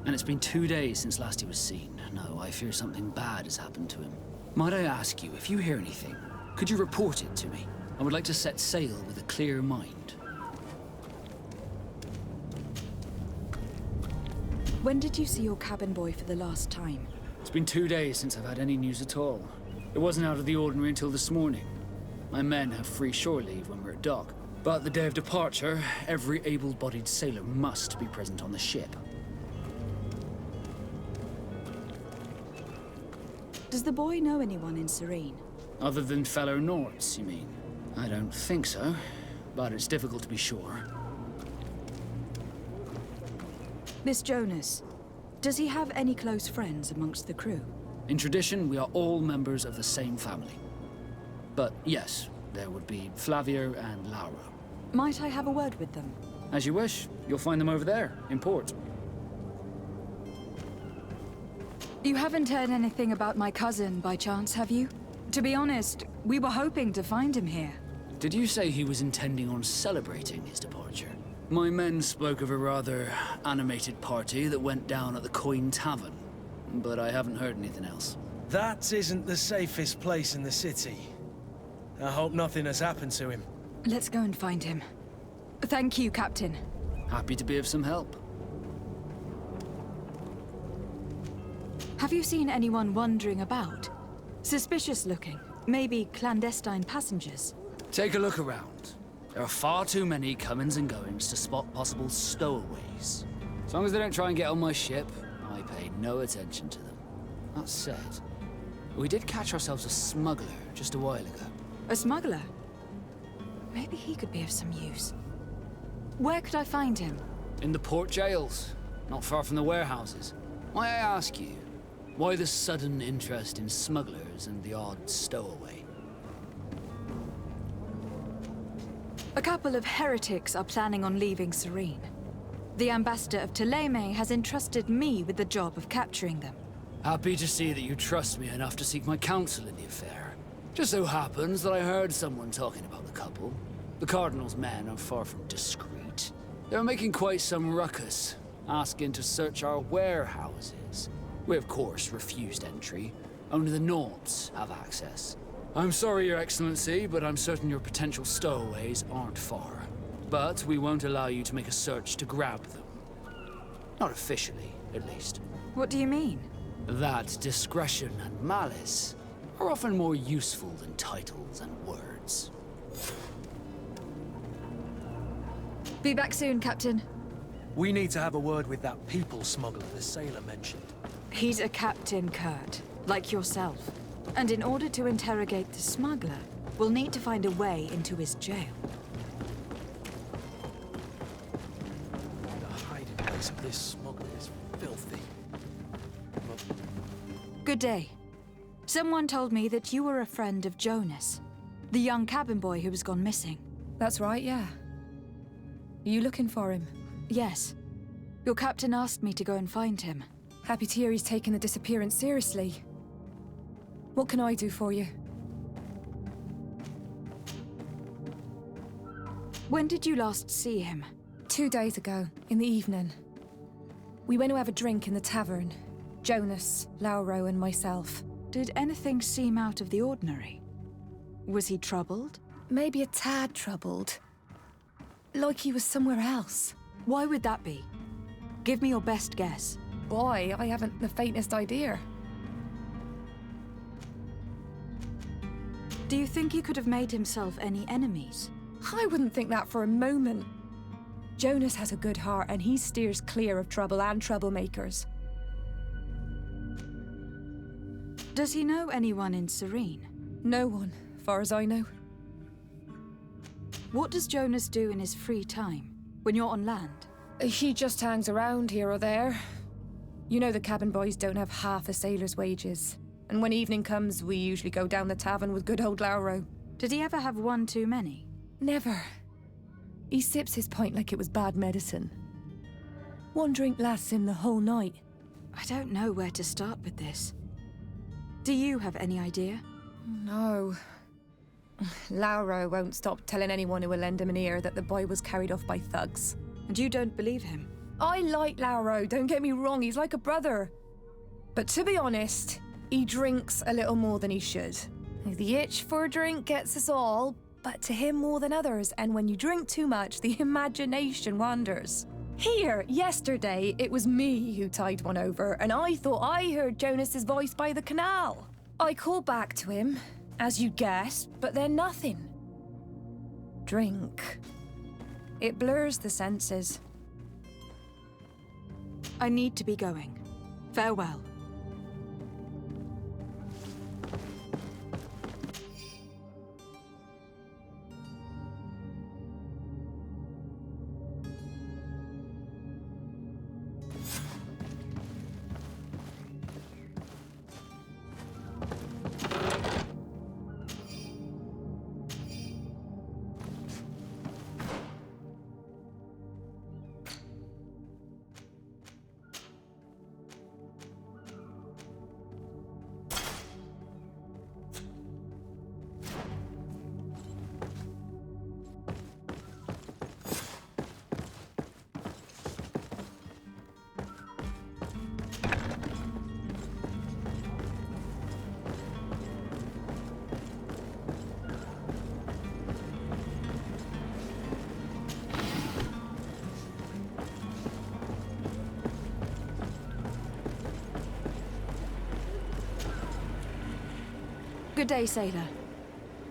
And it's been 2 days since last he was seen. No, I fear something bad has happened to him. Might I ask you, if you hear anything, could you report it to me? I would like to set sail with a clear mind. When did you see your cabin boy for the last time? It's been 2 days since I've had any news at all. It wasn't out of the ordinary until this morning. My men have free shore leave when we're at dock. But the day of departure, every able-bodied sailor must be present on the ship. Does the boy know anyone in Serene? Other than fellow Nords, you mean? I don't think so, but it's difficult to be sure. This Jonas, does he have any close friends amongst the crew? In tradition, we are all members of the same family. But yes, there would be Flavio and Laura. Might I have a word with them? As you wish. You'll find them over there, in port. You haven't heard anything about my cousin, by chance, have you? To be honest, we were hoping to find him here. Did you say he was intending on celebrating his departure? My men spoke of a rather animated party that went down at the Coin Tavern, but I haven't heard anything else. That isn't the safest place in the city. I hope nothing has happened to him. Let's go and find him. Thank you, Captain. Happy to be of some help. Have you seen anyone wandering about? Suspicious looking. Maybe clandestine passengers. Take a look around. There are far too many comings and goings to spot possible stowaways. As long as they don't try and get on my ship, I pay no attention to them. That said, we did catch ourselves a smuggler just a while ago. A smuggler? Maybe he could be of some use. Where could I find him? In the port jails, not far from the warehouses. May I ask you, why the sudden interest in smugglers and the odd stowaway? A couple of heretics are planning on leaving Serene. The ambassador of Thélème has entrusted me with the job of capturing them. Happy to see that you trust me enough to seek my counsel in the affair. Just so happens that I heard someone talking about the couple. The Cardinal's men are far from discreet. They're making quite some ruckus, asking to search our warehouses. We, of course, refused entry. Only the Nords have access. I'm sorry, Your Excellency, but I'm certain your potential stowaways aren't far. But we won't allow you to make a search to grab them. Not officially, at least. What do you mean? That discretion and malice are often more useful than titles and words. Be back soon, Captain. We need to have a word with that people smuggler the sailor mentioned. He's a Captain Kurt, like yourself. And in order to interrogate the smuggler, we'll need to find a way into his jail. The hiding place of this smuggler is filthy. Good day. Someone told me that you were a friend of Jonas, the young cabin boy who was gone missing. That's right, yeah. Are you looking for him? Yes. Your captain asked me to go and find him. Happy to hear he's taken the disappearance seriously. What can I do for you? When did you last see him? 2 days ago, in the evening. We went to have a drink in the tavern. Jonas, Lauro, and myself. Did anything seem out of the ordinary? Was he troubled? Maybe a tad troubled. Like he was somewhere else. Why would that be? Give me your best guess. Why? I haven't the faintest idea. Do you think he could have made himself any enemies? I wouldn't think that for a moment. Jonas has a good heart and he steers clear of trouble and troublemakers. Does he know anyone in Serene? No one, far as I know. What does Jonas do in his free time, when you're on land? He just hangs around here or there. You know the cabin boys don't have half a sailor's wages. And when evening comes, we usually go down the tavern with good old Lauro. Did he ever have one too many? Never. He sips his pint like it was bad medicine. One drink lasts him the whole night. I don't know where to start with this. Do you have any idea? No. Lauro won't stop telling anyone who will lend him an ear that the boy was carried off by thugs. And you don't believe him? I like Lauro, don't get me wrong, he's like a brother. But to be honest, he drinks a little more than he should. The itch for a drink gets us all, but to him more than others, and when you drink too much, the imagination wanders. Here, yesterday, it was me who tied one over, and I thought I heard Jonas's voice by the canal. I called back to him, as you'd guess, but then nothing. Drink. It blurs the senses. I need to be going. Farewell. Good day, sailor.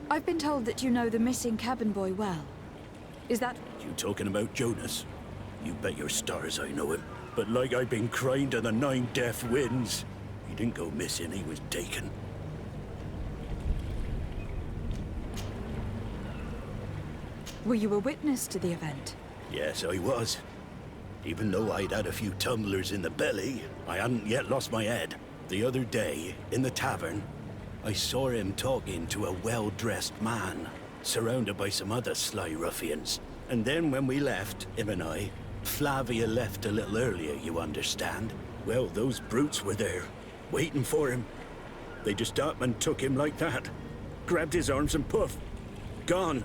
I've been told that you know the missing cabin boy well. Is that... You talking about Jonas? You bet your stars I know him. But like I've been crying to the 9 deaf winds, he didn't go missing, he was taken. Were you a witness to the event? Yes, I was. Even though I'd had a few tumblers in the belly, I hadn't yet lost my head. The other day, in the tavern, I saw him talking to a well-dressed man, surrounded by some other sly ruffians. And then when we left, him and I, Flavia left a little earlier, you understand. Well, those brutes were there, waiting for him. They just up and took him like that. Grabbed his arms and poof, gone.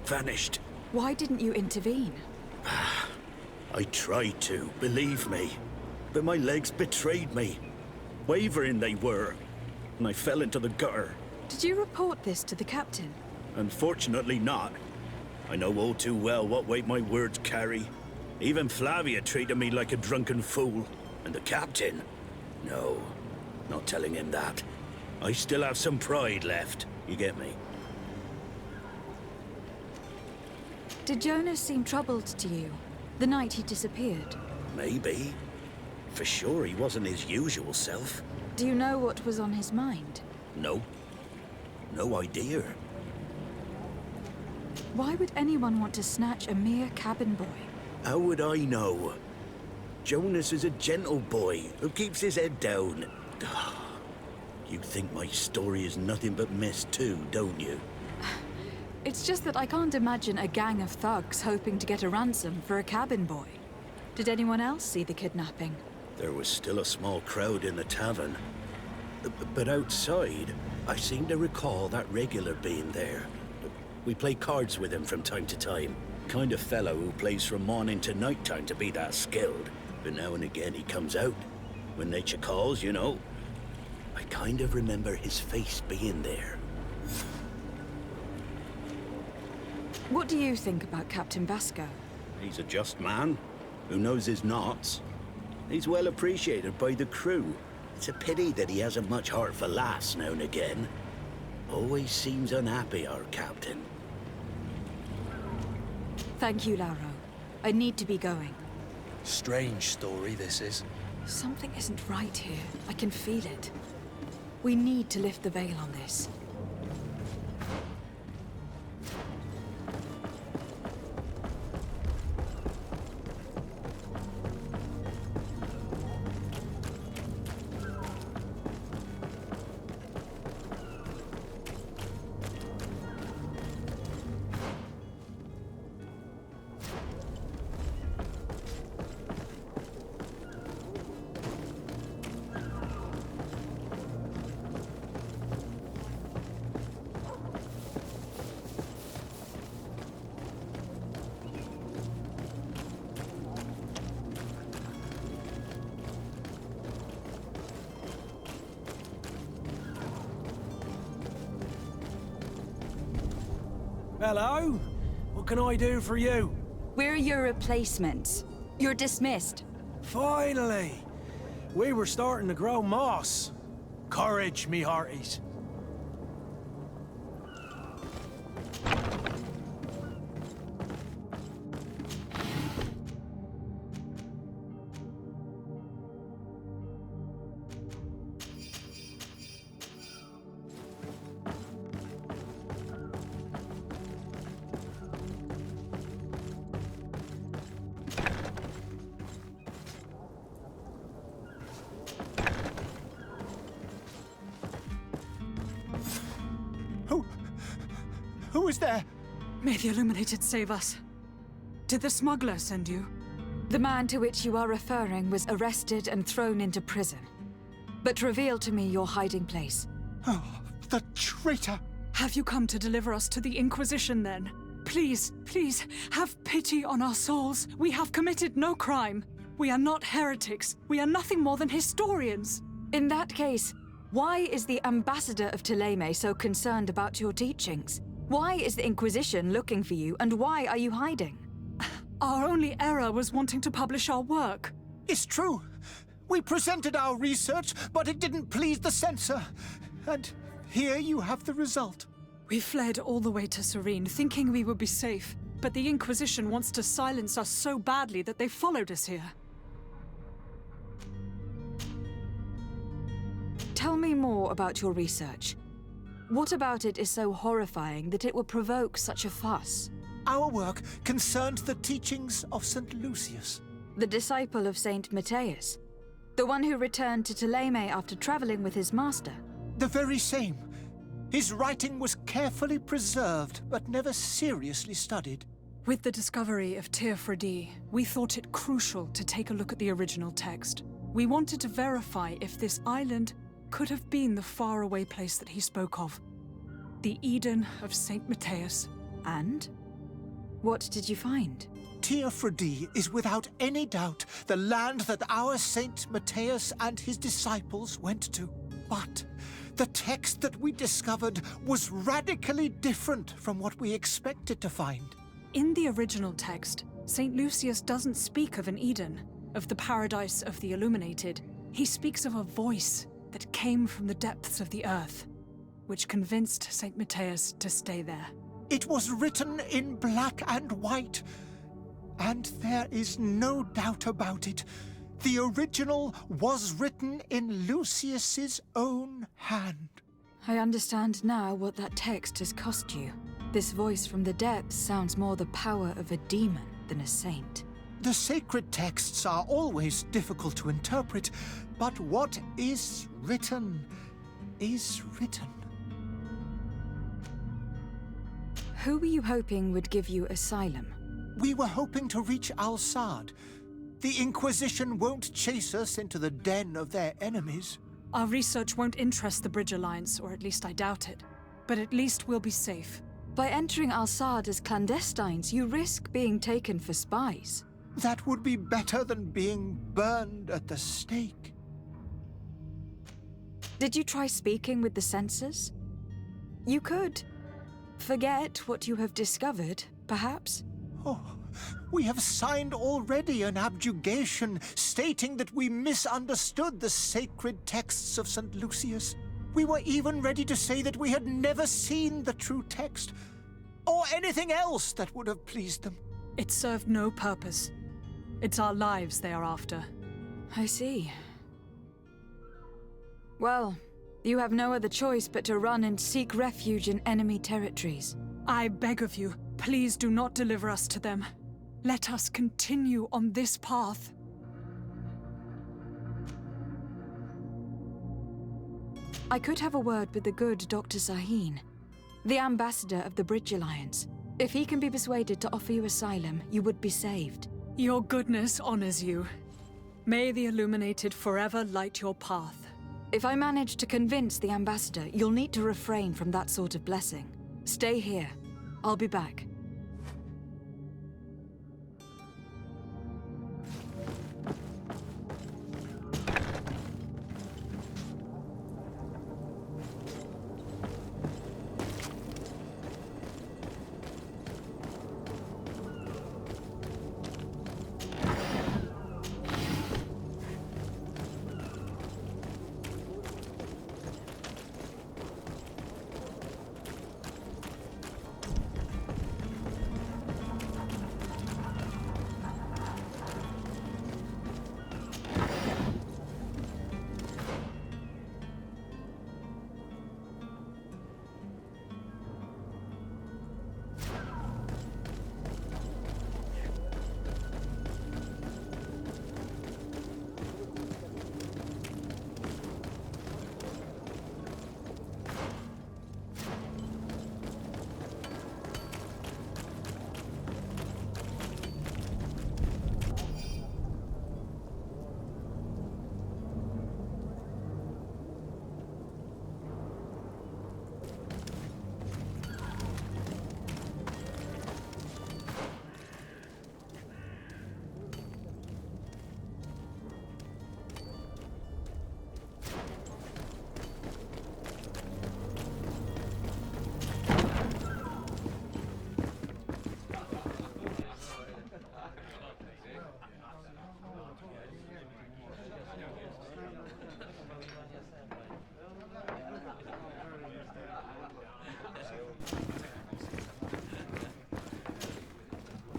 Vanished. Why didn't you intervene? I tried to, believe me. But my legs betrayed me. Wavering they were. And I fell into the gutter. Did you report this to the captain? Unfortunately not. I know all too well what weight my words carry. Even Flavia treated me like a drunken fool. And the captain? No, not telling him that. I still have some pride left, you get me? Did Jonas seem troubled to you, the night he disappeared? Maybe. For sure he wasn't his usual self. Do you know what was on his mind? No. No idea. Why would anyone want to snatch a mere cabin boy? How would I know? Jonas is a gentle boy who keeps his head down. You think my story is nothing but mess too, don't you? It's just that I can't imagine a gang of thugs hoping to get a ransom for a cabin boy. Did anyone else see the kidnapping? There was still a small crowd in the tavern. But outside, I seem to recall that regular being there. We play cards with him from time to time. Kind of fellow who plays from morning to night time to be that skilled. But now and again he comes out. When nature calls, you know. I kind of remember his face being there. What do you think about Captain Vasco? He's a just man who knows his knots. He's well appreciated by the crew. It's a pity that he hasn't much heart for laughs now and again. Always seems unhappy, our captain. Thank you, Lauro. I need to be going. Strange story, this is. Something isn't right here. I can feel it. We need to lift the veil on this. Hello? What can I do for you? We're your replacements. You're dismissed. Finally! We were starting to grow moss. Courage, me hearties. Who is there? May the Illuminated save us. Did the smuggler send you? The man to which you are referring was arrested and thrown into prison. But reveal to me your hiding place. Oh, the traitor! Have you come to deliver us to the Inquisition, then? Please, please, have pity on our souls. We have committed no crime. We are not heretics. We are nothing more than historians. In that case, why is the ambassador of Thélème so concerned about your teachings? Why is the Inquisition looking for you, and why are you hiding? Our only error was wanting to publish our work. It's true. We presented our research, but it didn't please the censor. And here you have the result. We fled all the way to Serene, thinking we would be safe. But the Inquisition wants to silence us so badly that they followed us here. Tell me more about your research. What about it is so horrifying that it will provoke such a fuss? Our work concerned the teachings of St. Lucius. The disciple of St. Matthias. The one who returned to Thélème after traveling with his master. The very same. His writing was carefully preserved, but never seriously studied. With the discovery of Teofredi, we thought it crucial to take a look at the original text. We wanted to verify if this island could have been the faraway place that he spoke of. The Eden of St. Matthias. And? What did you find? Teofredi is without any doubt the land that our Saint Matthias and his disciples went to. But the text that we discovered was radically different from what we expected to find. In the original text, St. Lucius doesn't speak of an Eden, of the paradise of the Illuminated. He speaks of a voice that came from the depths of the earth, which convinced St. Matthias to stay there. It was written in black and white, and there is no doubt about it. The original was written in Lucius's own hand. I understand now what that text has cost you. This voice from the depths sounds more the power of a demon than a saint. The sacred texts are always difficult to interpret, but what is written is written. Who were you hoping would give you asylum? We were hoping to reach Al-Sad. The Inquisition won't chase us into the den of their enemies. Our research won't interest the Bridge Alliance, or at least I doubt it. But at least we'll be safe. By entering Al-Sad as clandestines, you risk being taken for spies. That would be better than being burned at the stake. Did you try speaking with the censors? You could. Forget what you have discovered, perhaps? Oh, We have signed already an abjugation stating that we misunderstood the sacred texts of St. Lucius. We were even ready to say that we had never seen the true text, or anything else that would have pleased them. It served no purpose. It's our lives they are after. I see. Well, you have no other choice but to run and seek refuge in enemy territories. I beg of you, please do not deliver us to them. Let us continue on this path. I could have a word with the good Dr. Serene, the ambassador of the Bridge Alliance. If he can be persuaded to offer you asylum, you would be saved. Your goodness honors you. May the Illuminated forever light your path. If I manage to convince the ambassador, you'll need to refrain from that sort of blessing. Stay here. I'll be back.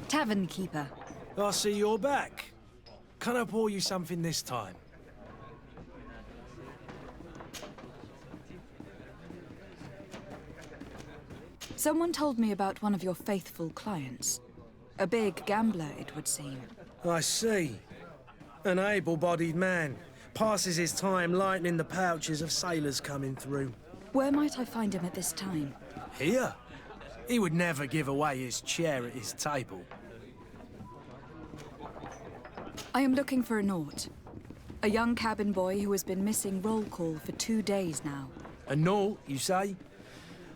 Tavern keeper. I see you're back. Can I pour you something this time? Someone told me about one of your faithful clients. A big gambler, it would seem. I see. An able-bodied man. Passes his time lightening the pouches of sailors coming through. Where might I find him at this time? Here? He would never give away his chair at his table. I am looking for a Naut. A young cabin boy who has been missing roll call for 2 days now. A Naut, you say?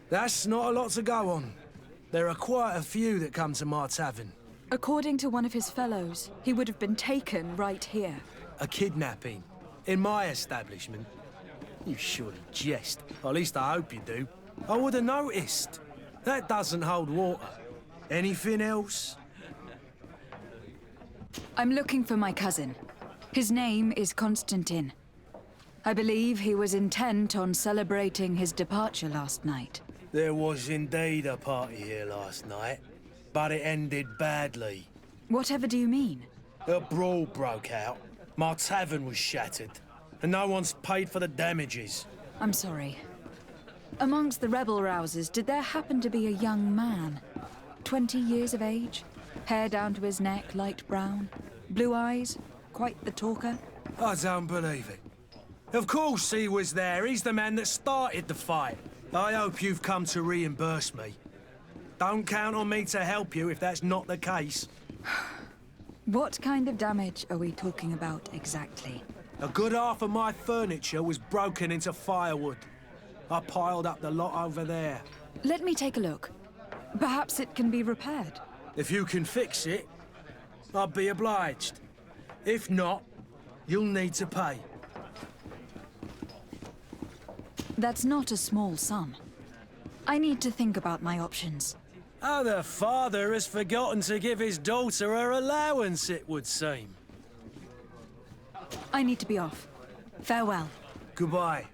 That's not a lot to go on. There are quite a few that come to my tavern. According to one of his fellows, he would have been taken right here. A kidnapping? In my establishment? You surely jest. Or at least I hope you do. I would have noticed. That doesn't hold water. Anything else? I'm looking for my cousin. His name is Constantine. I believe he was intent on celebrating his departure last night. There was indeed a party here last night, but it ended badly. Whatever do you mean? A brawl broke out. My tavern was shattered, and no one's paid for the damages. I'm sorry. Amongst the rebel rousers, did there happen to be a young man? 20 years of age? Hair down to his neck, light brown? Blue eyes? Quite the talker? I don't believe it. Of course he was there. He's the man that started the fight. I hope you've come to reimburse me. Don't count on me to help you if that's not the case. What kind of damage are we talking about exactly? A good half of my furniture was broken into firewood. I piled up the lot over there. Let me take a look. Perhaps it can be repaired. If you can fix it, I'd be obliged. If not, you'll need to pay. That's not a small sum. I need to think about my options. How the father has forgotten to give his daughter her allowance, it would seem. I need to be off. Farewell. Goodbye.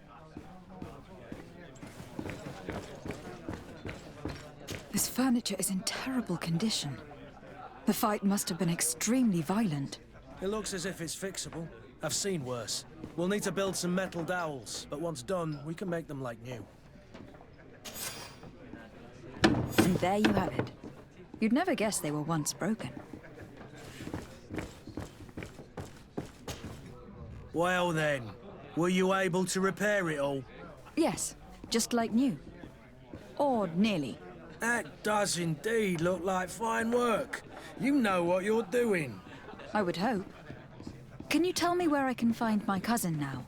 This furniture is in terrible condition. The fight must have been extremely violent. It looks as if it's fixable. I've seen worse. We'll need to build some metal dowels, but once done, we can make them like new. And there you have it. You'd never guess they were once broken. Well then, were you able to repair it all? Yes, just like new. Or nearly. That does indeed look like fine work. You know what you're doing. I would hope. Can you tell me where I can find my cousin now?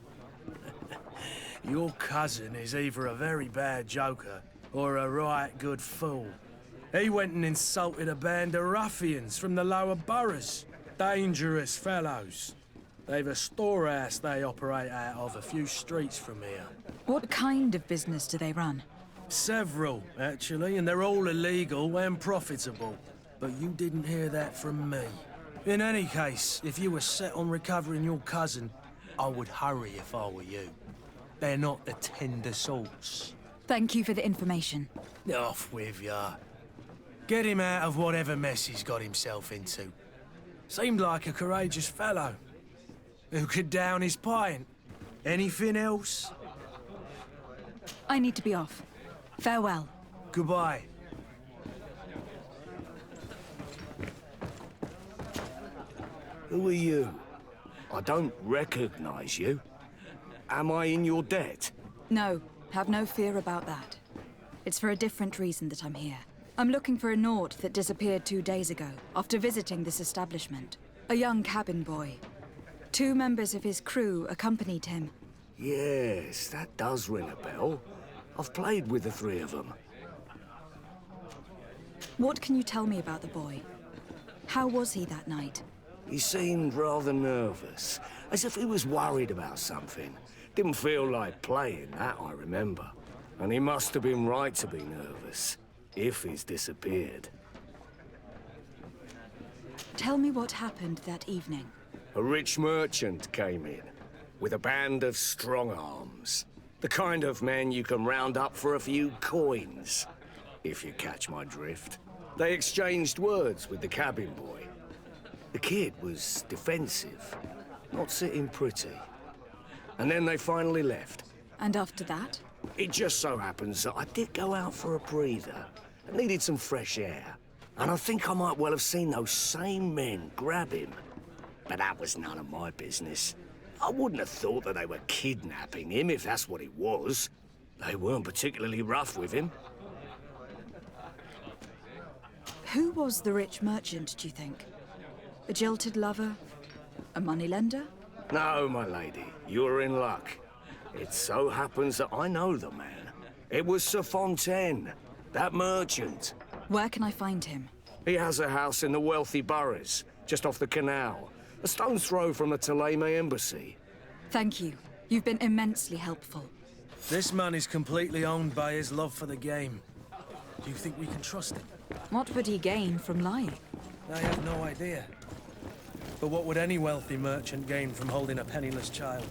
Your cousin is either a very bad joker or a right good fool. He went and insulted a band of ruffians from the lower boroughs. Dangerous fellows. They've a storehouse they operate out of a few streets from here. What kind of business do they run? Several, actually, and they're all illegal and profitable. But you didn't hear that from me. In any case, if you were set on recovering your cousin, I would hurry if I were you. They're not the tender sorts. Thank you for the information. Off with ya. Get him out of whatever mess he's got himself into. Seemed like a courageous fellow. Who could down his pint? Anything else? I need to be off. Farewell. Goodbye. Who are you? I don't recognize you. Am I in your debt? No, have no fear about that. It's for a different reason that I'm here. I'm looking for a Nord that disappeared 2 days ago, after visiting this establishment. A young cabin boy. 2 members of his crew accompanied him. Yes, that does ring a bell. I've played with the 3 of them. What can you tell me about the boy? How was he that night? He seemed rather nervous, as if he was worried about something. Didn't feel like playing, that I remember. And he must have been right to be nervous, if he's disappeared. Tell me what happened that evening. A rich merchant came in, with a band of strong arms. The kind of men you can round up for a few coins, if you catch my drift. They exchanged words with the cabin boy. The kid was defensive, not sitting pretty. And then they finally left. And after that? It just so happens that I did go out for a breather. I needed some fresh air. And I think I might well have seen those same men grab him. But that was none of my business. I wouldn't have thought that they were kidnapping him, if that's what it was. They weren't particularly rough with him. Who was the rich merchant, do you think? A jilted lover? A moneylender? No, my lady, you're in luck. It so happens that I know the man. It was Sir Fontaine, that merchant. Where can I find him? He has a house in the wealthy boroughs, just off the canal. A stone's throw from the Thélème embassy. Thank you. You've been immensely helpful. This man is completely owned by his love for the game. Do you think we can trust him? What would he gain from lying? I have no idea. But what would any wealthy merchant gain from holding a penniless child?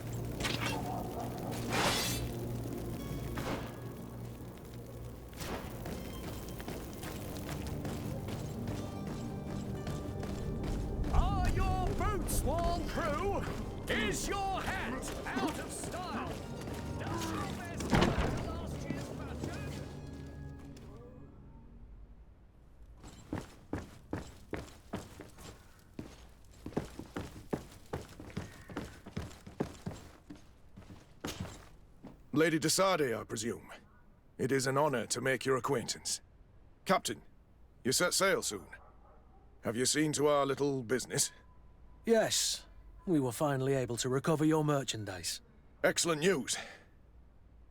Are your boots, Wall Crew? Is your hat out of style? Lady de Sardet, I presume. It is an honor to make your acquaintance. Captain, you set sail soon. Have you seen to our little business? Yes. We were finally able to recover your merchandise. Excellent news.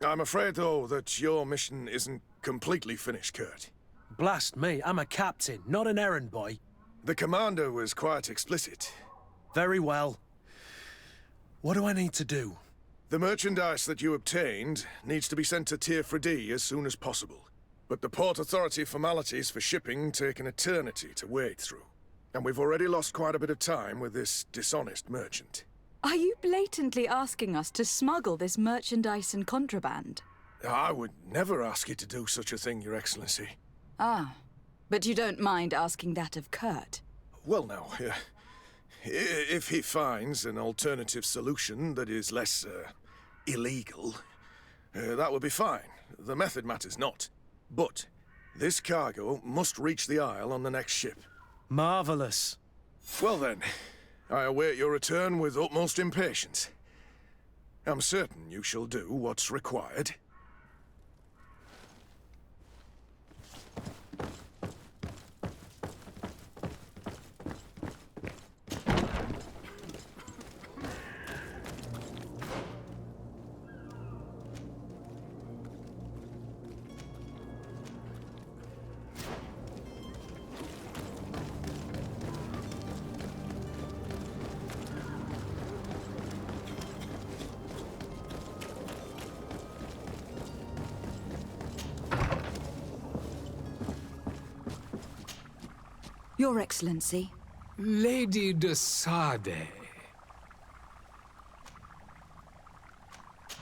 I'm afraid, though, that your mission isn't completely finished, Kurt. Blast me, I'm a captain, not an errand boy. The commander was quite explicit. Very well. What do I need to do? The merchandise that you obtained needs to be sent to Tier 4D as soon as possible. But the Port Authority formalities for shipping take an eternity to wade through. And we've already lost quite a bit of time with this dishonest merchant. Are you blatantly asking us to smuggle this merchandise and contraband? I would never ask you to do such a thing, Your Excellency. Ah, but you don't mind asking that of Kurt? Well, now, if he finds an alternative solution that is less, illegal, that would be fine. The method matters not. But this cargo must reach the Isle on the next ship. Marvelous. Well then, I await your return with utmost impatience. I'm certain you shall do what's required. Your Excellency. Lady de Sade.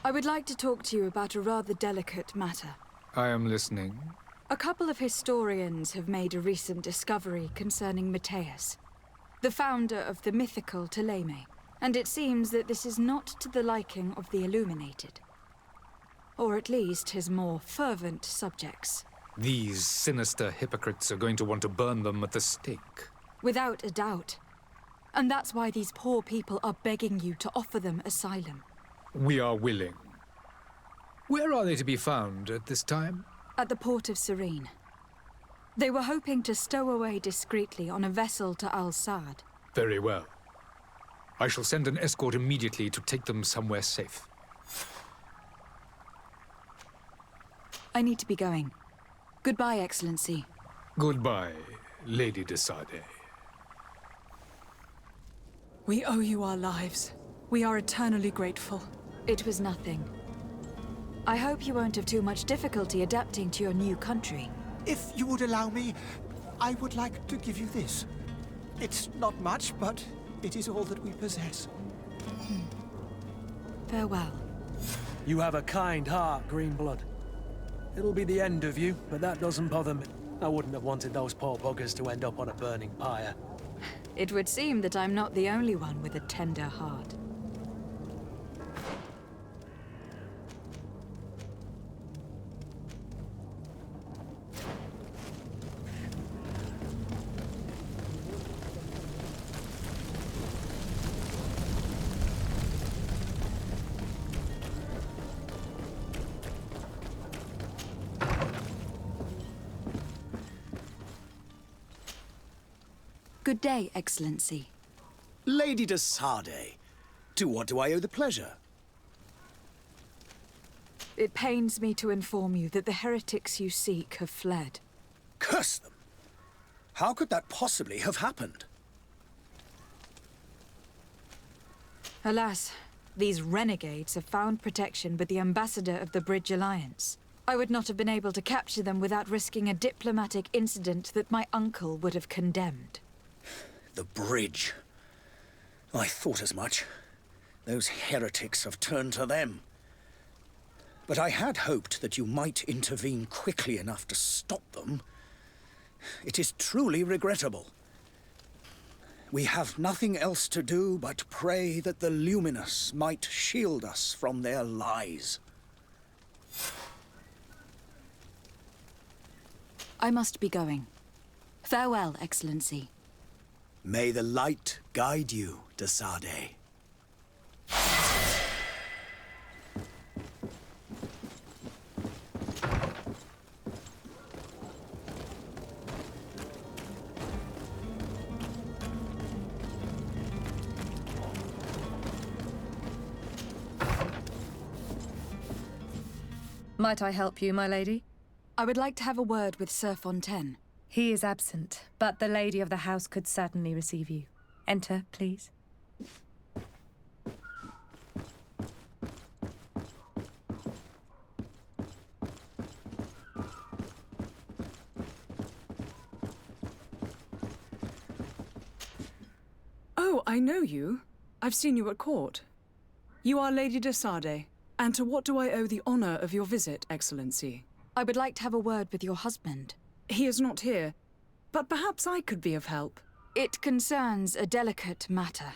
I would like to talk to you about a rather delicate matter. I am listening. A couple of historians have made a recent discovery concerning Matthias, the founder of the mythical Ptolemy, and it seems that this is not to the liking of the Illuminated. Or at least his more fervent subjects. These sinister hypocrites are going to want to burn them at the stake. Without a doubt. And that's why these poor people are begging you to offer them asylum. We are willing. Where are they to be found at this time? At the port of Serene. They were hoping to stow away discreetly on a vessel to Al-Sad. Very well. I shall send an escort immediately to take them somewhere safe. I need to be going. Goodbye, Excellency. Goodbye, Lady de Sade. We owe you our lives. We are eternally grateful. It was nothing. I hope you won't have too much difficulty adapting to your new country. If you would allow me, I would like to give you this. It's not much, but it is all that we possess. Farewell. You have a kind heart, Greenblood. It'll be the end of you, but that doesn't bother me. I wouldn't have wanted those poor buggers to end up on a burning pyre. It would seem that I'm not the only one with a tender heart. Good day, Excellency. Lady de Sade, to what do I owe the pleasure? It pains me to inform you that the heretics you seek have fled. Curse them! How could that possibly have happened? Alas, these renegades have found protection with the ambassador of the Bridge Alliance. I would not have been able to capture them without risking a diplomatic incident that my uncle would have condemned. The bridge. I thought as much. Those heretics have turned to them. But I had hoped that you might intervene quickly enough to stop them. It is truly regrettable. We have nothing else to do but pray that the Luminous might shield us from their lies. I must be going. Farewell, Excellency. May the light guide you, de Sade. Might I help you, my lady? I would like to have a word with Sir Fontaine. He is absent, but the lady of the house could certainly receive you. Enter, please. I know you. I've seen you at court. You are Lady de Sade. And to what do I owe the honor of your visit, Excellency? I would like to have a word with your husband. He is not here, but perhaps I could be of help. It concerns a delicate matter.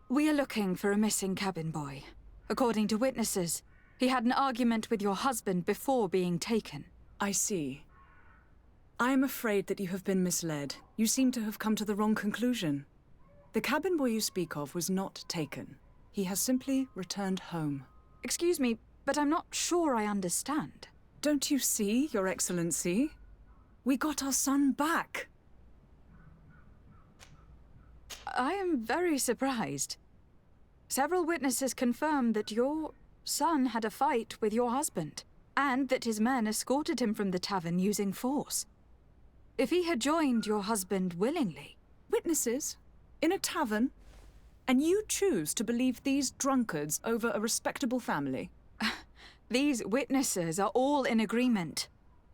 We are looking for a missing cabin boy. According to witnesses, he had an argument with your husband before being taken. I see. I am afraid that you have been misled. You seem to have come to the wrong conclusion. The cabin boy you speak of was not taken. He has simply returned home. Excuse me, but I'm not sure I understand. Don't you see, Your Excellency? We got our son back. I am very surprised. Several witnesses confirmed that your son had a fight with your husband, and that his men escorted him from the tavern using force. If he had joined your husband willingly... Witnesses? In a tavern? And you choose to believe these drunkards over a respectable family? These witnesses are all in agreement,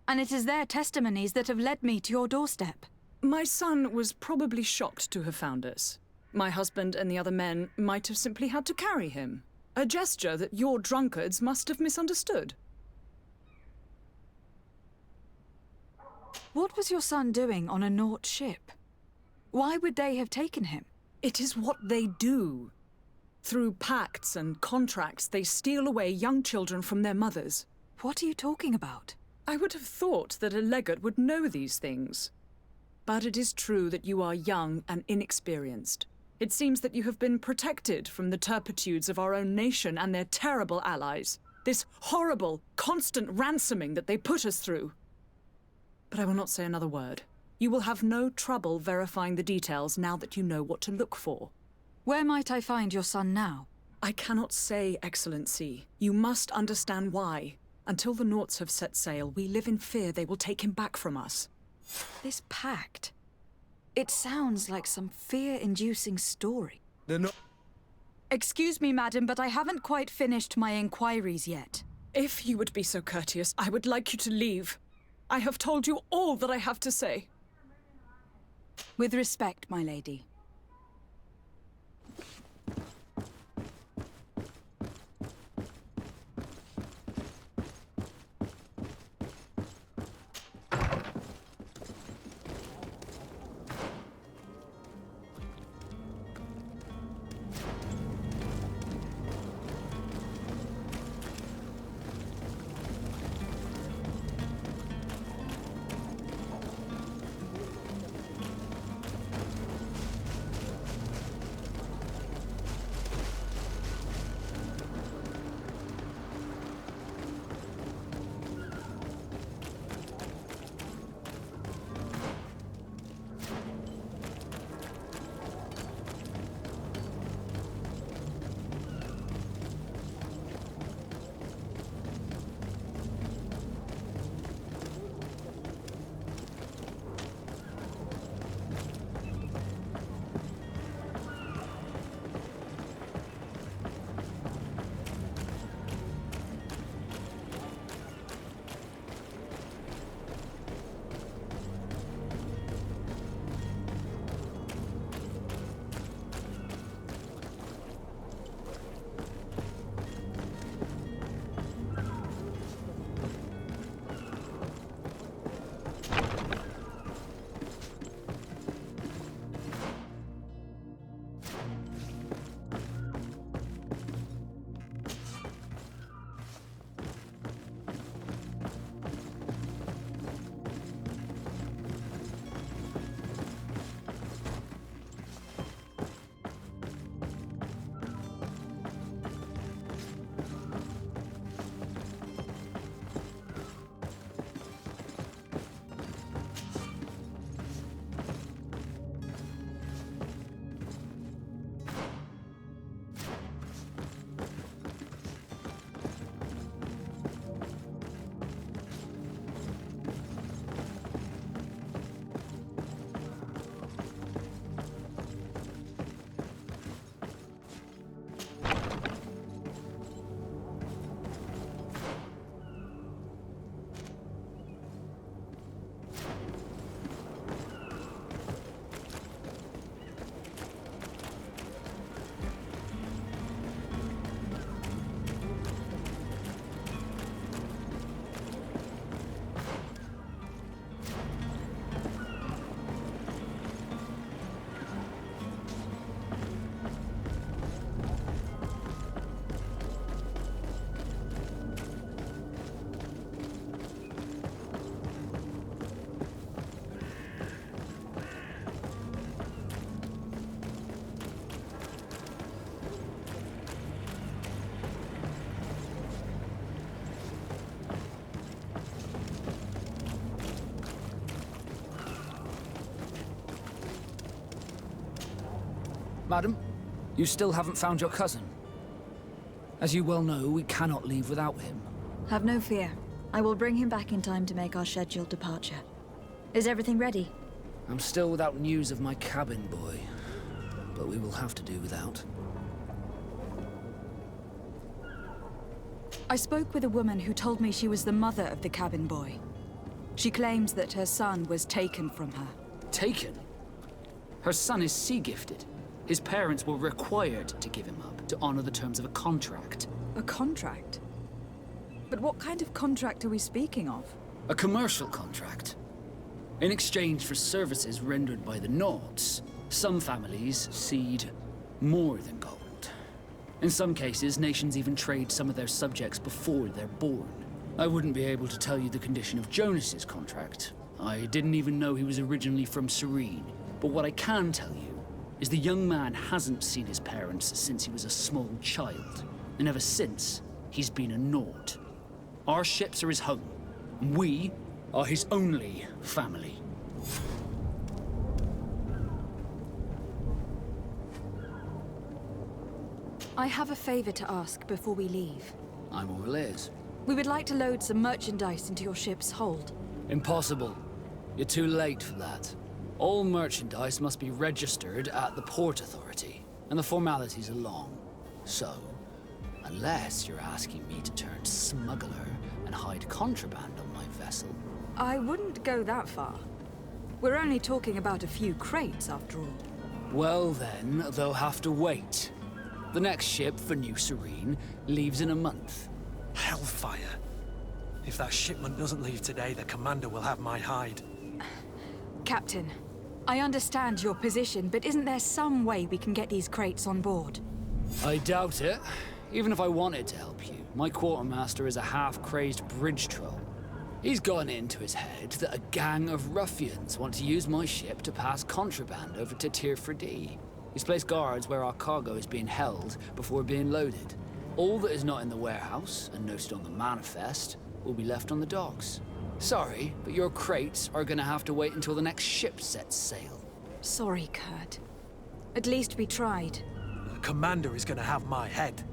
and it is their testimonies that have led me to your doorstep. My son was probably shocked to have found us. My husband and the other men might have simply had to carry him. A gesture that your drunkards must have misunderstood. What was your son doing on a Naut ship? Why would they have taken him? It is what they do. Through pacts and contracts, they steal away young children from their mothers. What are you talking about? I would have thought that a legate would know these things. But it is true that you are young and inexperienced. It seems that you have been protected from the turpitudes of our own nation and their terrible allies. This horrible, constant ransoming that they put us through. But I will not say another word. You will have no trouble verifying the details now that you know what to look for. Where might I find your son now? I cannot say, Excellency. You must understand why. Until the Nauts have set sail, we live in fear they will take him back from us. This pact... It sounds like some fear-inducing story. Excuse me, madam, but I haven't quite finished my inquiries yet. If you would be so courteous, I would like you to leave. I have told you all that I have to say. With respect, my lady. Madam, you still haven't found your cousin. As you well know, we cannot leave without him. Have no fear. I will bring him back in time to make our scheduled departure. Is everything ready? I'm still without news of my cabin boy, but we will have to do without. I spoke with a woman who told me she was the mother of the cabin boy. She claims that her son was taken from her. Taken? Her son is sea-gifted. His parents were required to give him up to honor the terms of a contract. A contract? But what kind of contract are we speaking of? A commercial contract. In exchange for services rendered by the Nords, some families cede more than gold. In some cases, nations even trade some of their subjects before they're born. I wouldn't be able to tell you the condition of Jonas's contract. I didn't even know he was originally from Serene. But what I can tell you is the young man hasn't seen his parents since he was a small child. And ever since, he's been a Nord. Our ships are his home. And we are his only family. I have a favor to ask before we leave. I'm all ears. We would like to load some merchandise into your ship's hold. Impossible. You're too late for that. All merchandise must be registered at the Port Authority, and the formalities are long. So, unless you're asking me to turn smuggler and hide contraband on my vessel... I wouldn't go that far. We're only talking about a few crates, after all. Well then, they'll have to wait. The next ship for New Serene leaves in a month. Hellfire. If that shipment doesn't leave today, the commander will have my hide. Captain, I understand your position, but isn't there some way we can get these crates on board? I doubt it. Even if I wanted to help you, my quartermaster is a half-crazed bridge troll. He's gotten it into his head that a gang of ruffians want to use my ship to pass contraband over to Tier 4D. He's placed guards where our cargo is being held before being loaded. All that is not in the warehouse, and noted on the manifest, will be left on the docks. Sorry, but your crates are gonna have to wait until the next ship sets sail. Sorry, Kurt. At least we tried. The commander is gonna have my head.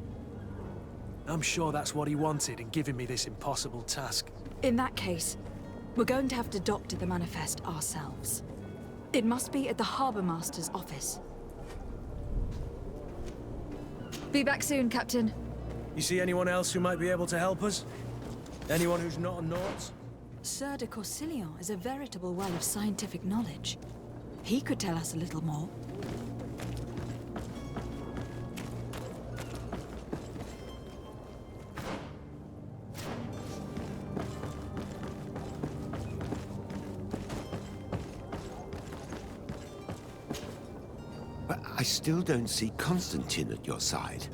I'm sure that's what he wanted in giving me this impossible task. In that case, we're going to have to doctor the manifest ourselves. It must be at the Harbour Master's office. Be back soon, Captain. You see anyone else who might be able to help us? Anyone who's not a Nord? Sir de Corsilion is a veritable well of scientific knowledge. He could tell us a little more. But I still don't see Constantine at your side.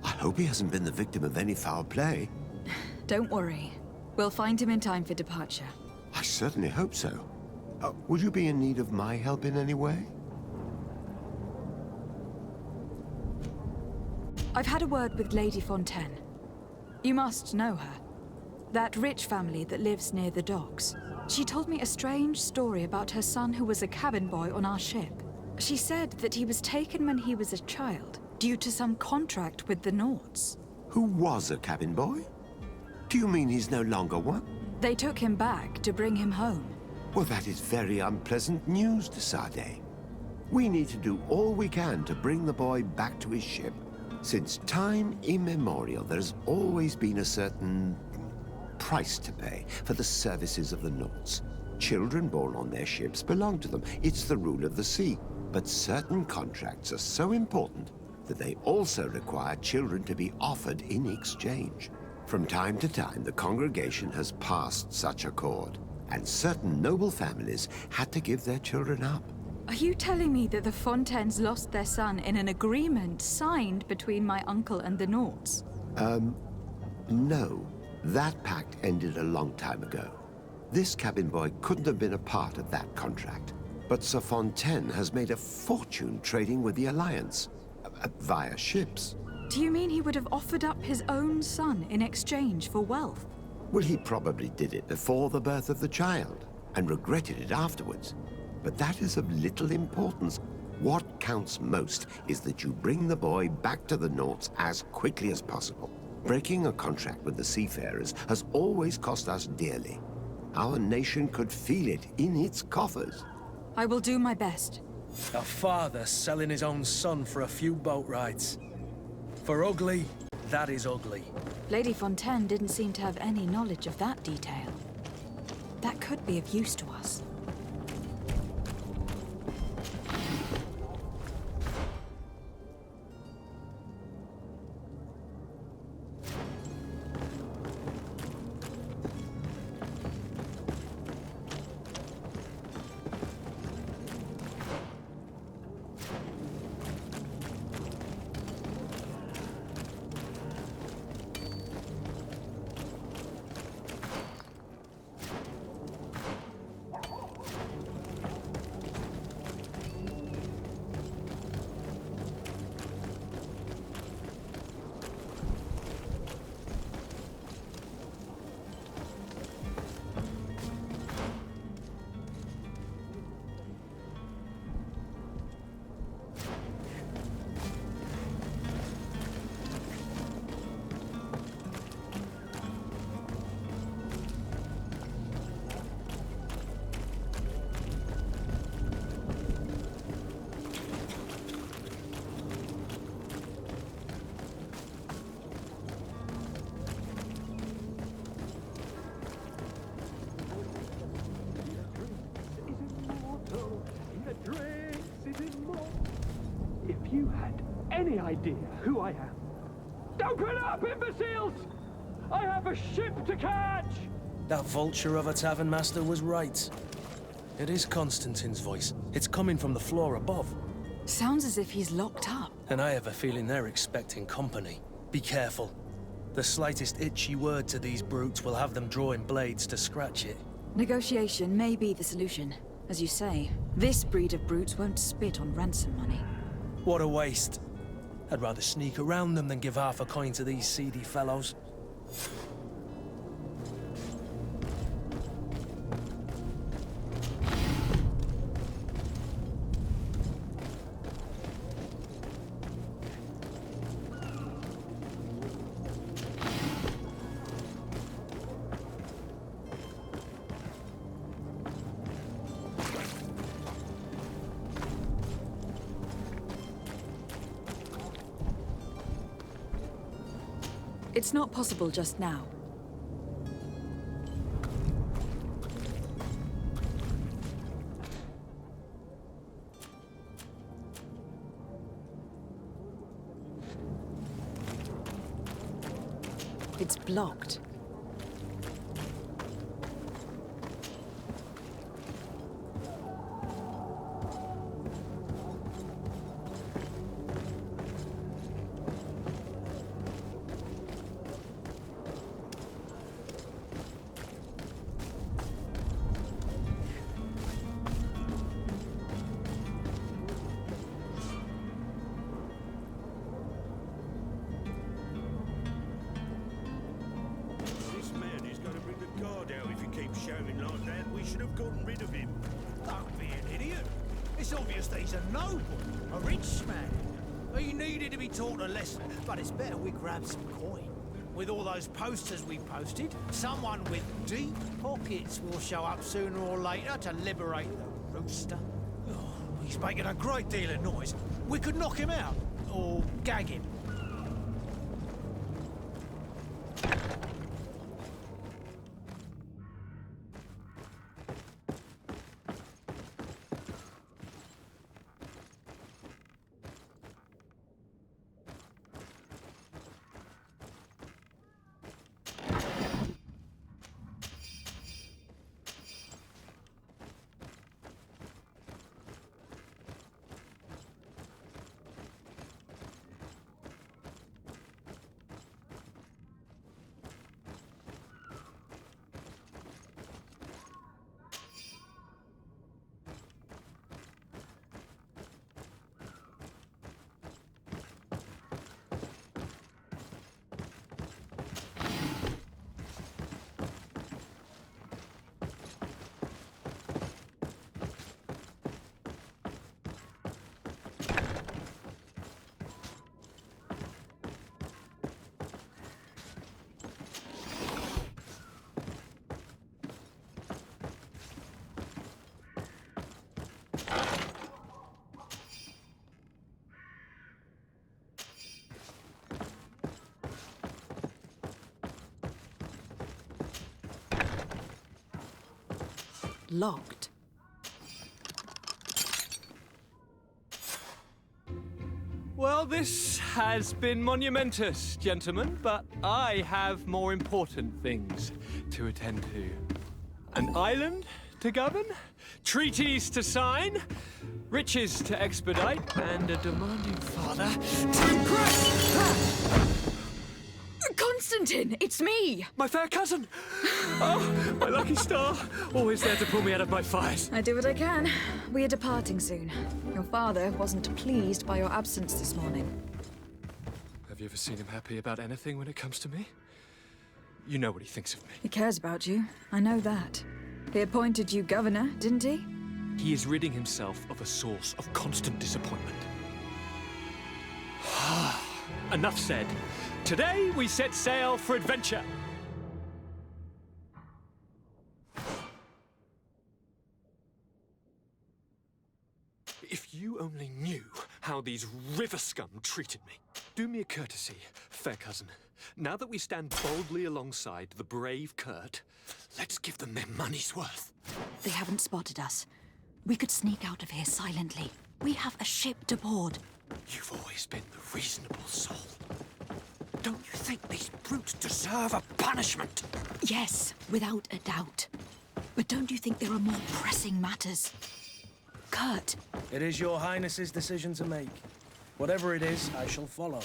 I hope he hasn't been the victim of any foul play. Don't worry. We'll find him in time for departure. I certainly hope so. Would you be in need of my help in any way? I've had a word with Lady Fontaine. You must know her. That rich family that lives near the docks. She told me a strange story about her son who was a cabin boy on our ship. She said that he was taken when he was a child, due to some contract with the Nords. Who was a cabin boy? Do you mean he's no longer one? They took him back to bring him home. Well, that is very unpleasant news, de Sade. We need to do all we can to bring the boy back to his ship. Since time immemorial, there's always been a certain price to pay for the services of the Nords. Children born on their ships belong to them. It's the rule of the sea. But certain contracts are so important that they also require children to be offered in exchange. From time to time, the congregation has passed such accord, and certain noble families had to give their children up. Are you telling me that the Fontaines lost their son in an agreement signed between my uncle and the Nords? No. That pact ended a long time ago. This cabin boy couldn't have been a part of that contract. But Sir Fontaine has made a fortune trading with the Alliance, via ships. Do you mean he would have offered up his own son in exchange for wealth? Well, he probably did it before the birth of the child, and regretted it afterwards. But that is of little importance. What counts most is that you bring the boy back to the Nauts as quickly as possible. Breaking a contract with the seafarers has always cost us dearly. Our nation could feel it in its coffers. I will do my best. A father selling his own son for a few boat rides. For ugly, that is ugly. Lady Fontaine didn't seem to have any knowledge of that detail. That could be of use to us. If you had any idea who I am. Open up, imbeciles! I have a ship to catch! That vulture of a tavern master was right. It is Constantine's voice. It's coming from the floor above. Sounds as if he's locked up. And I have a feeling they're expecting company. Be careful. The slightest itchy word to these brutes will have them drawing blades to scratch it. Negotiation may be the solution. As you say, this breed of brutes won't spit on ransom money. What a waste. I'd rather sneak around them than give half a coin to these seedy fellows. It's not possible just now. It's blocked. Shouting like that, we should have gotten rid of him. Don't be an idiot. It's obvious that he's a noble, a rich man. He needed to be taught a lesson, but it's better we grab some coin. With all those posters we posted, someone with deep pockets will show up sooner or later to liberate the rooster. Oh, he's making a great deal of noise. We could knock him out, or gag him. locked. Well, this has been monumentous, gentlemen, but I have more important things to attend to. An island to govern, treaties to sign, riches to expedite, and a demanding father to impress! Constantine, it's me! My fair cousin! Oh, my lucky star. Always there to pull me out of my fires. I do what I can. We are departing soon. Your father wasn't pleased by your absence this morning. Have you ever seen him happy about anything when it comes to me? You know what he thinks of me. He cares about you. I know that. He appointed you governor, didn't he? He is ridding himself of a source of constant disappointment. Enough said. Today we set sail for adventure. If you only knew how these river scum treated me. Do me a courtesy, fair cousin. Now that we stand boldly alongside the brave Kurt, let's give them their money's worth. They haven't spotted us. We could sneak out of here silently. We have a ship to board. You've always been the reasonable soul. Don't you think these brutes deserve a punishment? Yes, without a doubt. But don't you think there are more pressing matters? Kurt. It is your Highness's decision to make. Whatever it is, I shall follow.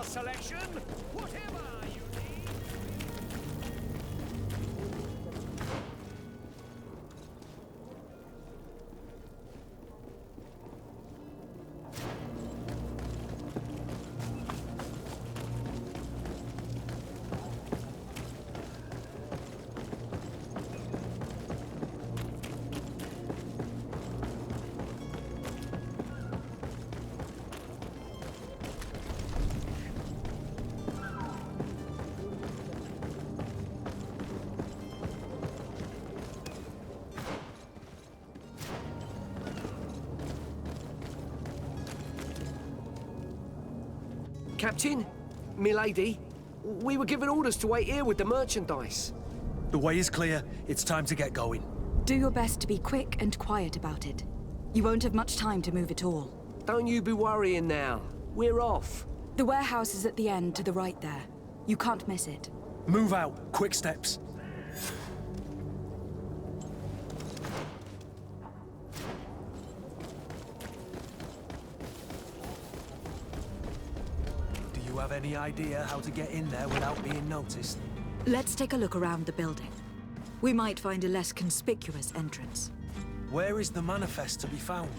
Selection, whatever you need. Captain, milady, we were given orders to wait here with the merchandise. The way is clear. It's time to get going. Do your best to be quick and quiet about it. You won't have much time to move at all. Don't you be worrying now. We're off. The warehouse is at the end to the right there. You can't miss it. Move out. Quick steps. Do you have any idea how to get in there without being noticed? Let's take a look around the building. We might find a less conspicuous entrance. Where is the manifest to be found?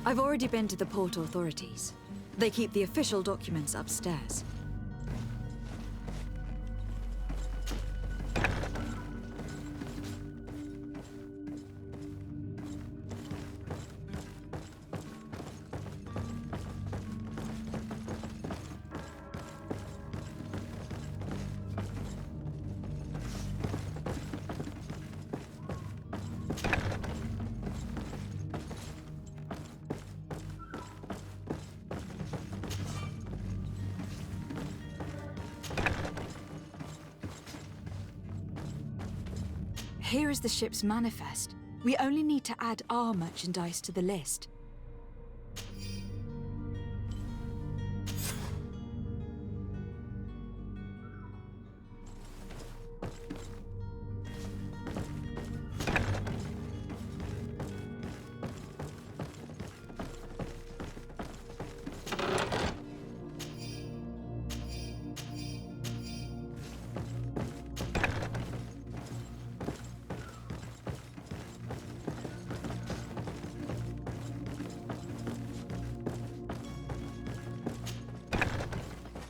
I've already been to the port authorities. They keep the official documents upstairs. Here is the ship's manifest. We only need to add our merchandise to the list.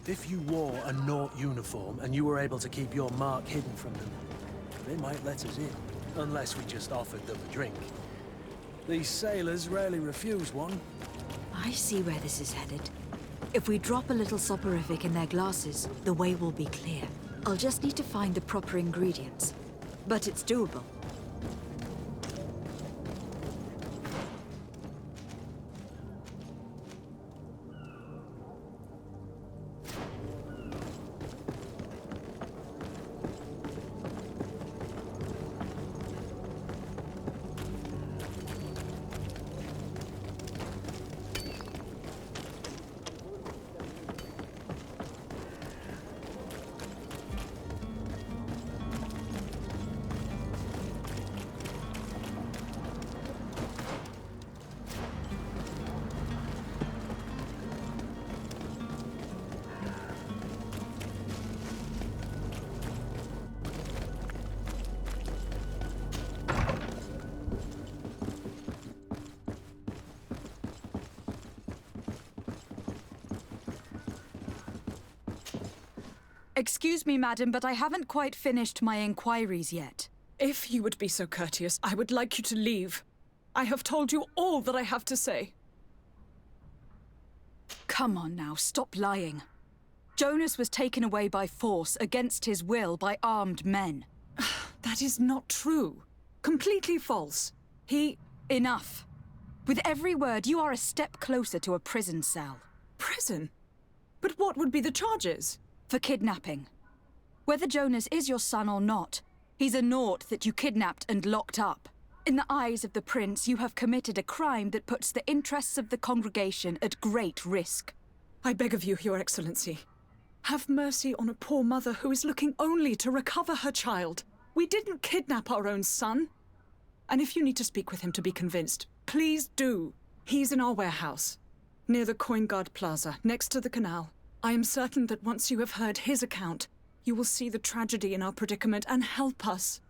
If you wore a Naut uniform and you were able to keep your mark hidden from them, they might let us in, unless we just offered them a drink. These sailors rarely refuse one. I see where this is headed. If we drop a little soporific in their glasses, the way will be clear. I'll just need to find the proper ingredients. But it's doable. Excuse me, madam, but I haven't quite finished my inquiries yet. If you would be so courteous, I would like you to leave. I have told you all that I have to say. Come on now, stop lying. Jonas was taken away by force, against his will, by armed men. That is not true. Completely false. Enough. With every word, you are a step closer to a prison cell. Prison? But what would be the charges? For kidnapping. Whether Jonas is your son or not, he's a Naut that you kidnapped and locked up. In the eyes of the prince, you have committed a crime that puts the interests of the congregation at great risk. I beg of you, Your Excellency. Have mercy on a poor mother who is looking only to recover her child. We didn't kidnap our own son. And if you need to speak with him to be convinced, please do. He's in our warehouse, near the Coin Guard Plaza, next to the canal. I am certain that once you have heard his account, you will see the tragedy in our predicament and help us.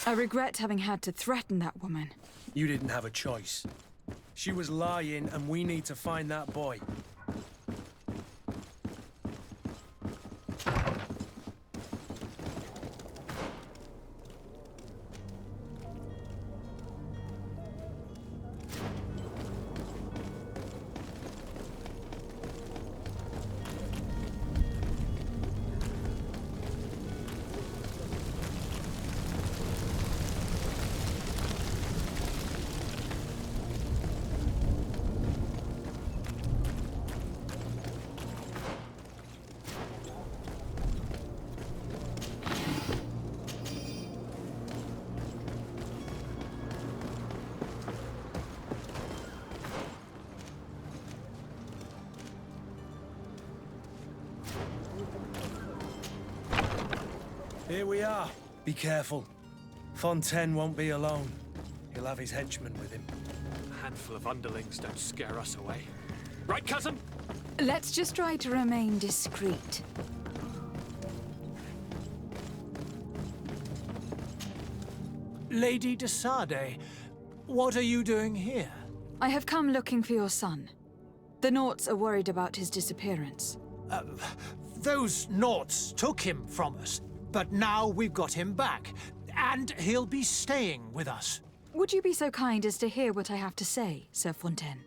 I regret having had to threaten that woman. You didn't have a choice. She was lying, and we need to find that boy. Here we are. Be careful. Fontaine won't be alone. He'll have his henchmen with him. A handful of underlings don't scare us away. Right, cousin? Let's just try to remain discreet. Lady de Sade, what are you doing here? I have come looking for your son. The Nauts are worried about his disappearance. Those Nauts took him from us, but now we've got him back, and he'll be staying with us. Would you be so kind as to hear what I have to say, Sir Fontaine?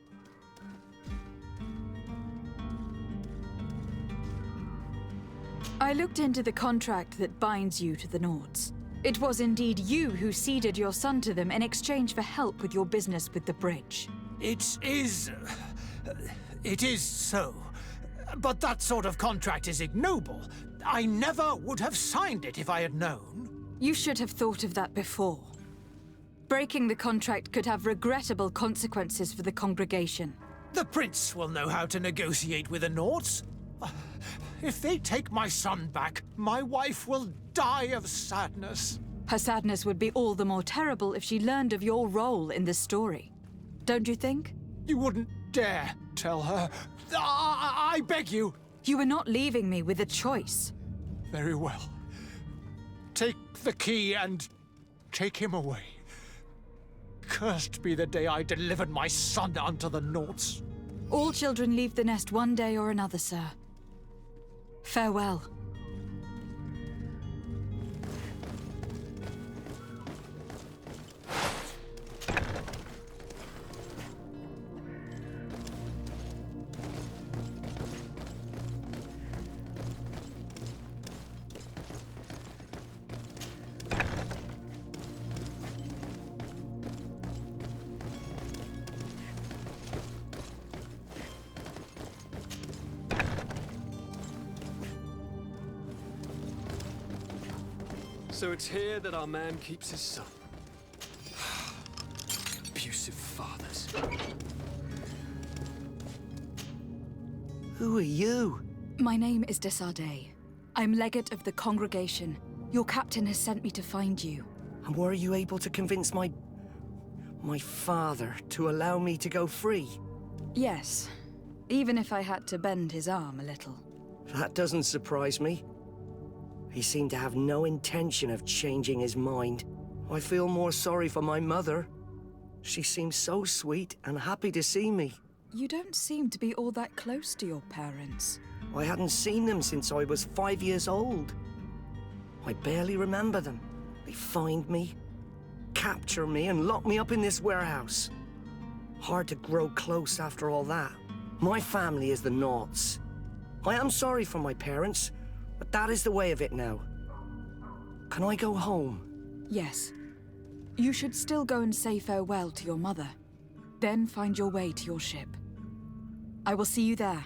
I looked into the contract that binds you to the Nauts. It was indeed you who ceded your son to them in exchange for help with your business with the bridge. It is so. But that sort of contract is ignoble. I never would have signed it if I had known. You should have thought of that before. Breaking the contract could have regrettable consequences for the congregation. The prince will know how to negotiate with the Nords. If they take my son back, my wife will die of sadness. Her sadness would be all the more terrible if she learned of your role in this story. Don't you think? You wouldn't dare tell her. I beg you. You were not leaving me with a choice. Very well. Take the key and take him away. Cursed be the day I delivered my son unto the Nords. All children leave the nest one day or another, sir. Farewell. So it's here that our man keeps his son. Abusive fathers. Who are you? My name is Desardet. I'm legate of the congregation. Your captain has sent me to find you. And were you able to convince my father to allow me to go free? Yes, even if I had to bend his arm a little. That doesn't surprise me. He seemed to have no intention of changing his mind. I feel more sorry for my mother. She seems so sweet and happy to see me. You don't seem to be all that close to your parents. I hadn't seen them since I was 5 years old. I barely remember them. They find me, capture me, and lock me up in this warehouse. Hard to grow close after all that. My family is the Naughts. I am sorry for my parents, but that is the way of it now. Can I go home? Yes. You should still go and say farewell to your mother. Then find your way to your ship. I will see you there.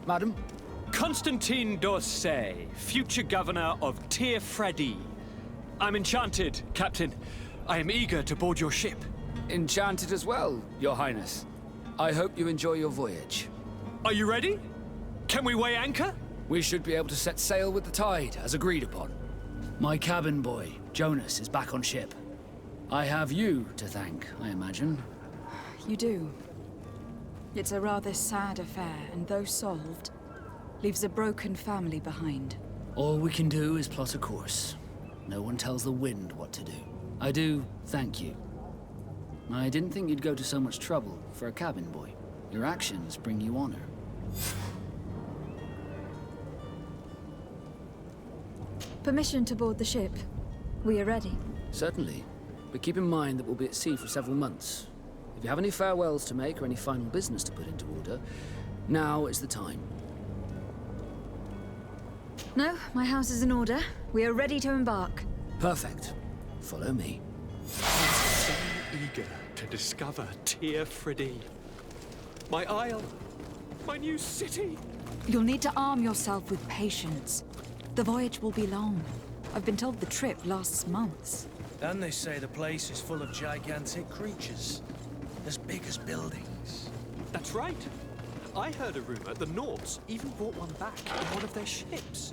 Madam? Constantine d'Orsay, future governor of Tir Freddy. I'm enchanted, Captain. I am eager to board your ship. Enchanted as well, Your Highness. I hope you enjoy your voyage. Are you ready? Can we weigh anchor? We should be able to set sail with the tide, as agreed upon. My cabin boy, Jonas, is back on ship. I have you to thank, I imagine. You do. It's a rather sad affair, and though solved, leaves a broken family behind. All we can do is plot a course. No one tells the wind what to do. I do thank you. I didn't think you'd go to so much trouble for a cabin boy. Your actions bring you honor. Permission to board the ship. We are ready. Certainly. But keep in mind that we'll be at sea for several months. If you have any farewells to make or any final business to put into order, now is the time. No, my house is in order. We are ready to embark. Perfect. Follow me. I'm so eager to discover Tir Fridee. My isle. My new city. You'll need to arm yourself with patience. The voyage will be long. I've been told the trip lasts months. And they say the place is full of gigantic creatures. As big as buildings. That's right. I heard a rumor the Nauts even brought one back in one of their ships.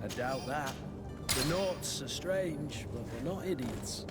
I doubt that. The Nauts are strange, but they're not idiots.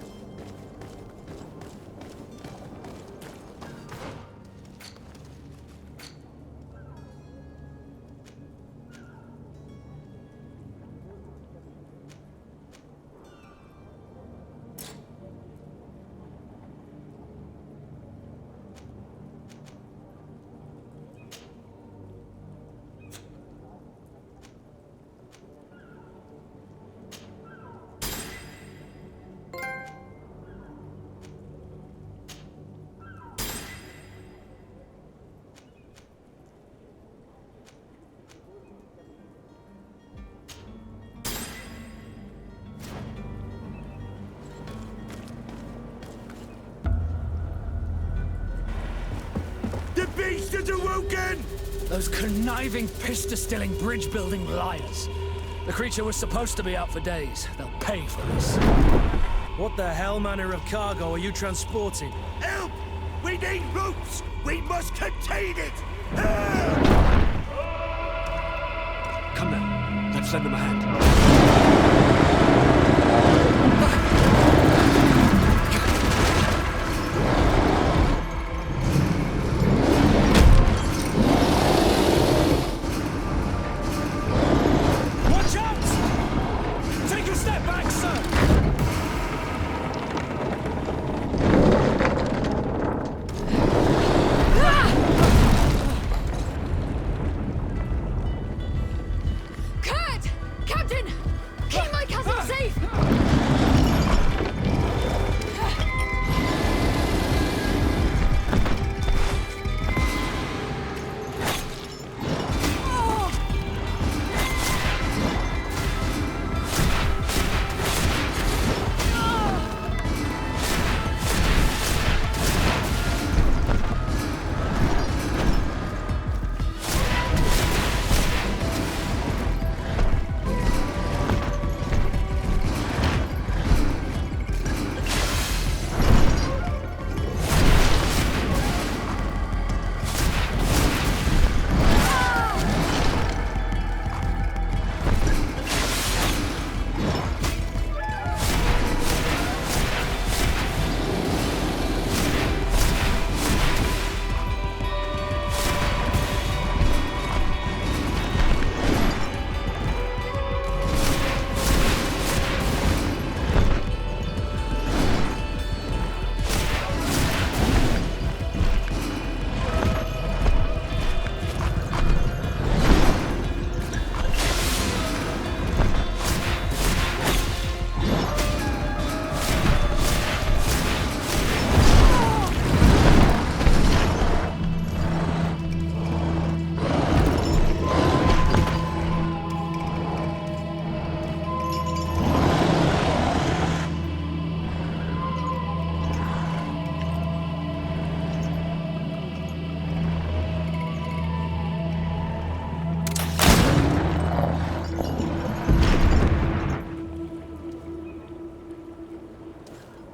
The beast is awoken! Those conniving, pista-stilling, bridge-building liars. The creature was supposed to be out for days. They'll pay for this. What the hell manner of cargo are you transporting? Help! We need ropes! We must contain it! Come now, let's lend them a hand. Watch out! Take a step back, sir! Kurt! Captain! Keep my cousin safe!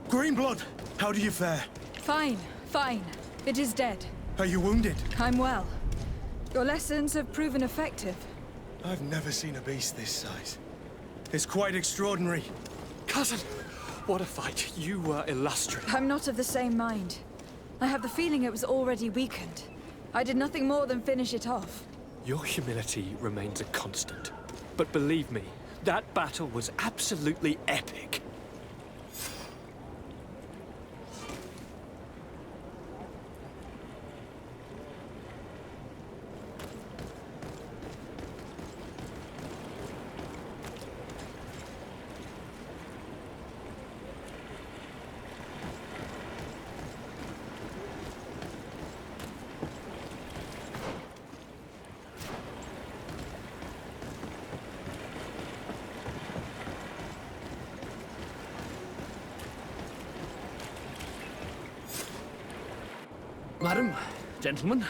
Greenblood, how do you fare? Fine, fine. It is dead. Are you wounded? I'm well. Your lessons have proven effective. I've never seen a beast this size. It's quite extraordinary. Cousin, what a fight. You were illustrious. I'm not of the same mind. I have the feeling it was already weakened. I did nothing more than finish it off. Your humility remains a constant. But believe me, that battle was absolutely epic. Madam, gentlemen.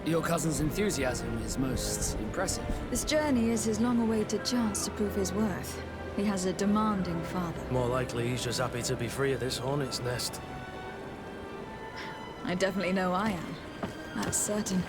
Your cousin's enthusiasm is most impressive. This journey is his long-awaited chance to prove his worth. He has a demanding father. More likely he's just happy to be free of this hornet's nest. I definitely know I am. That's certain.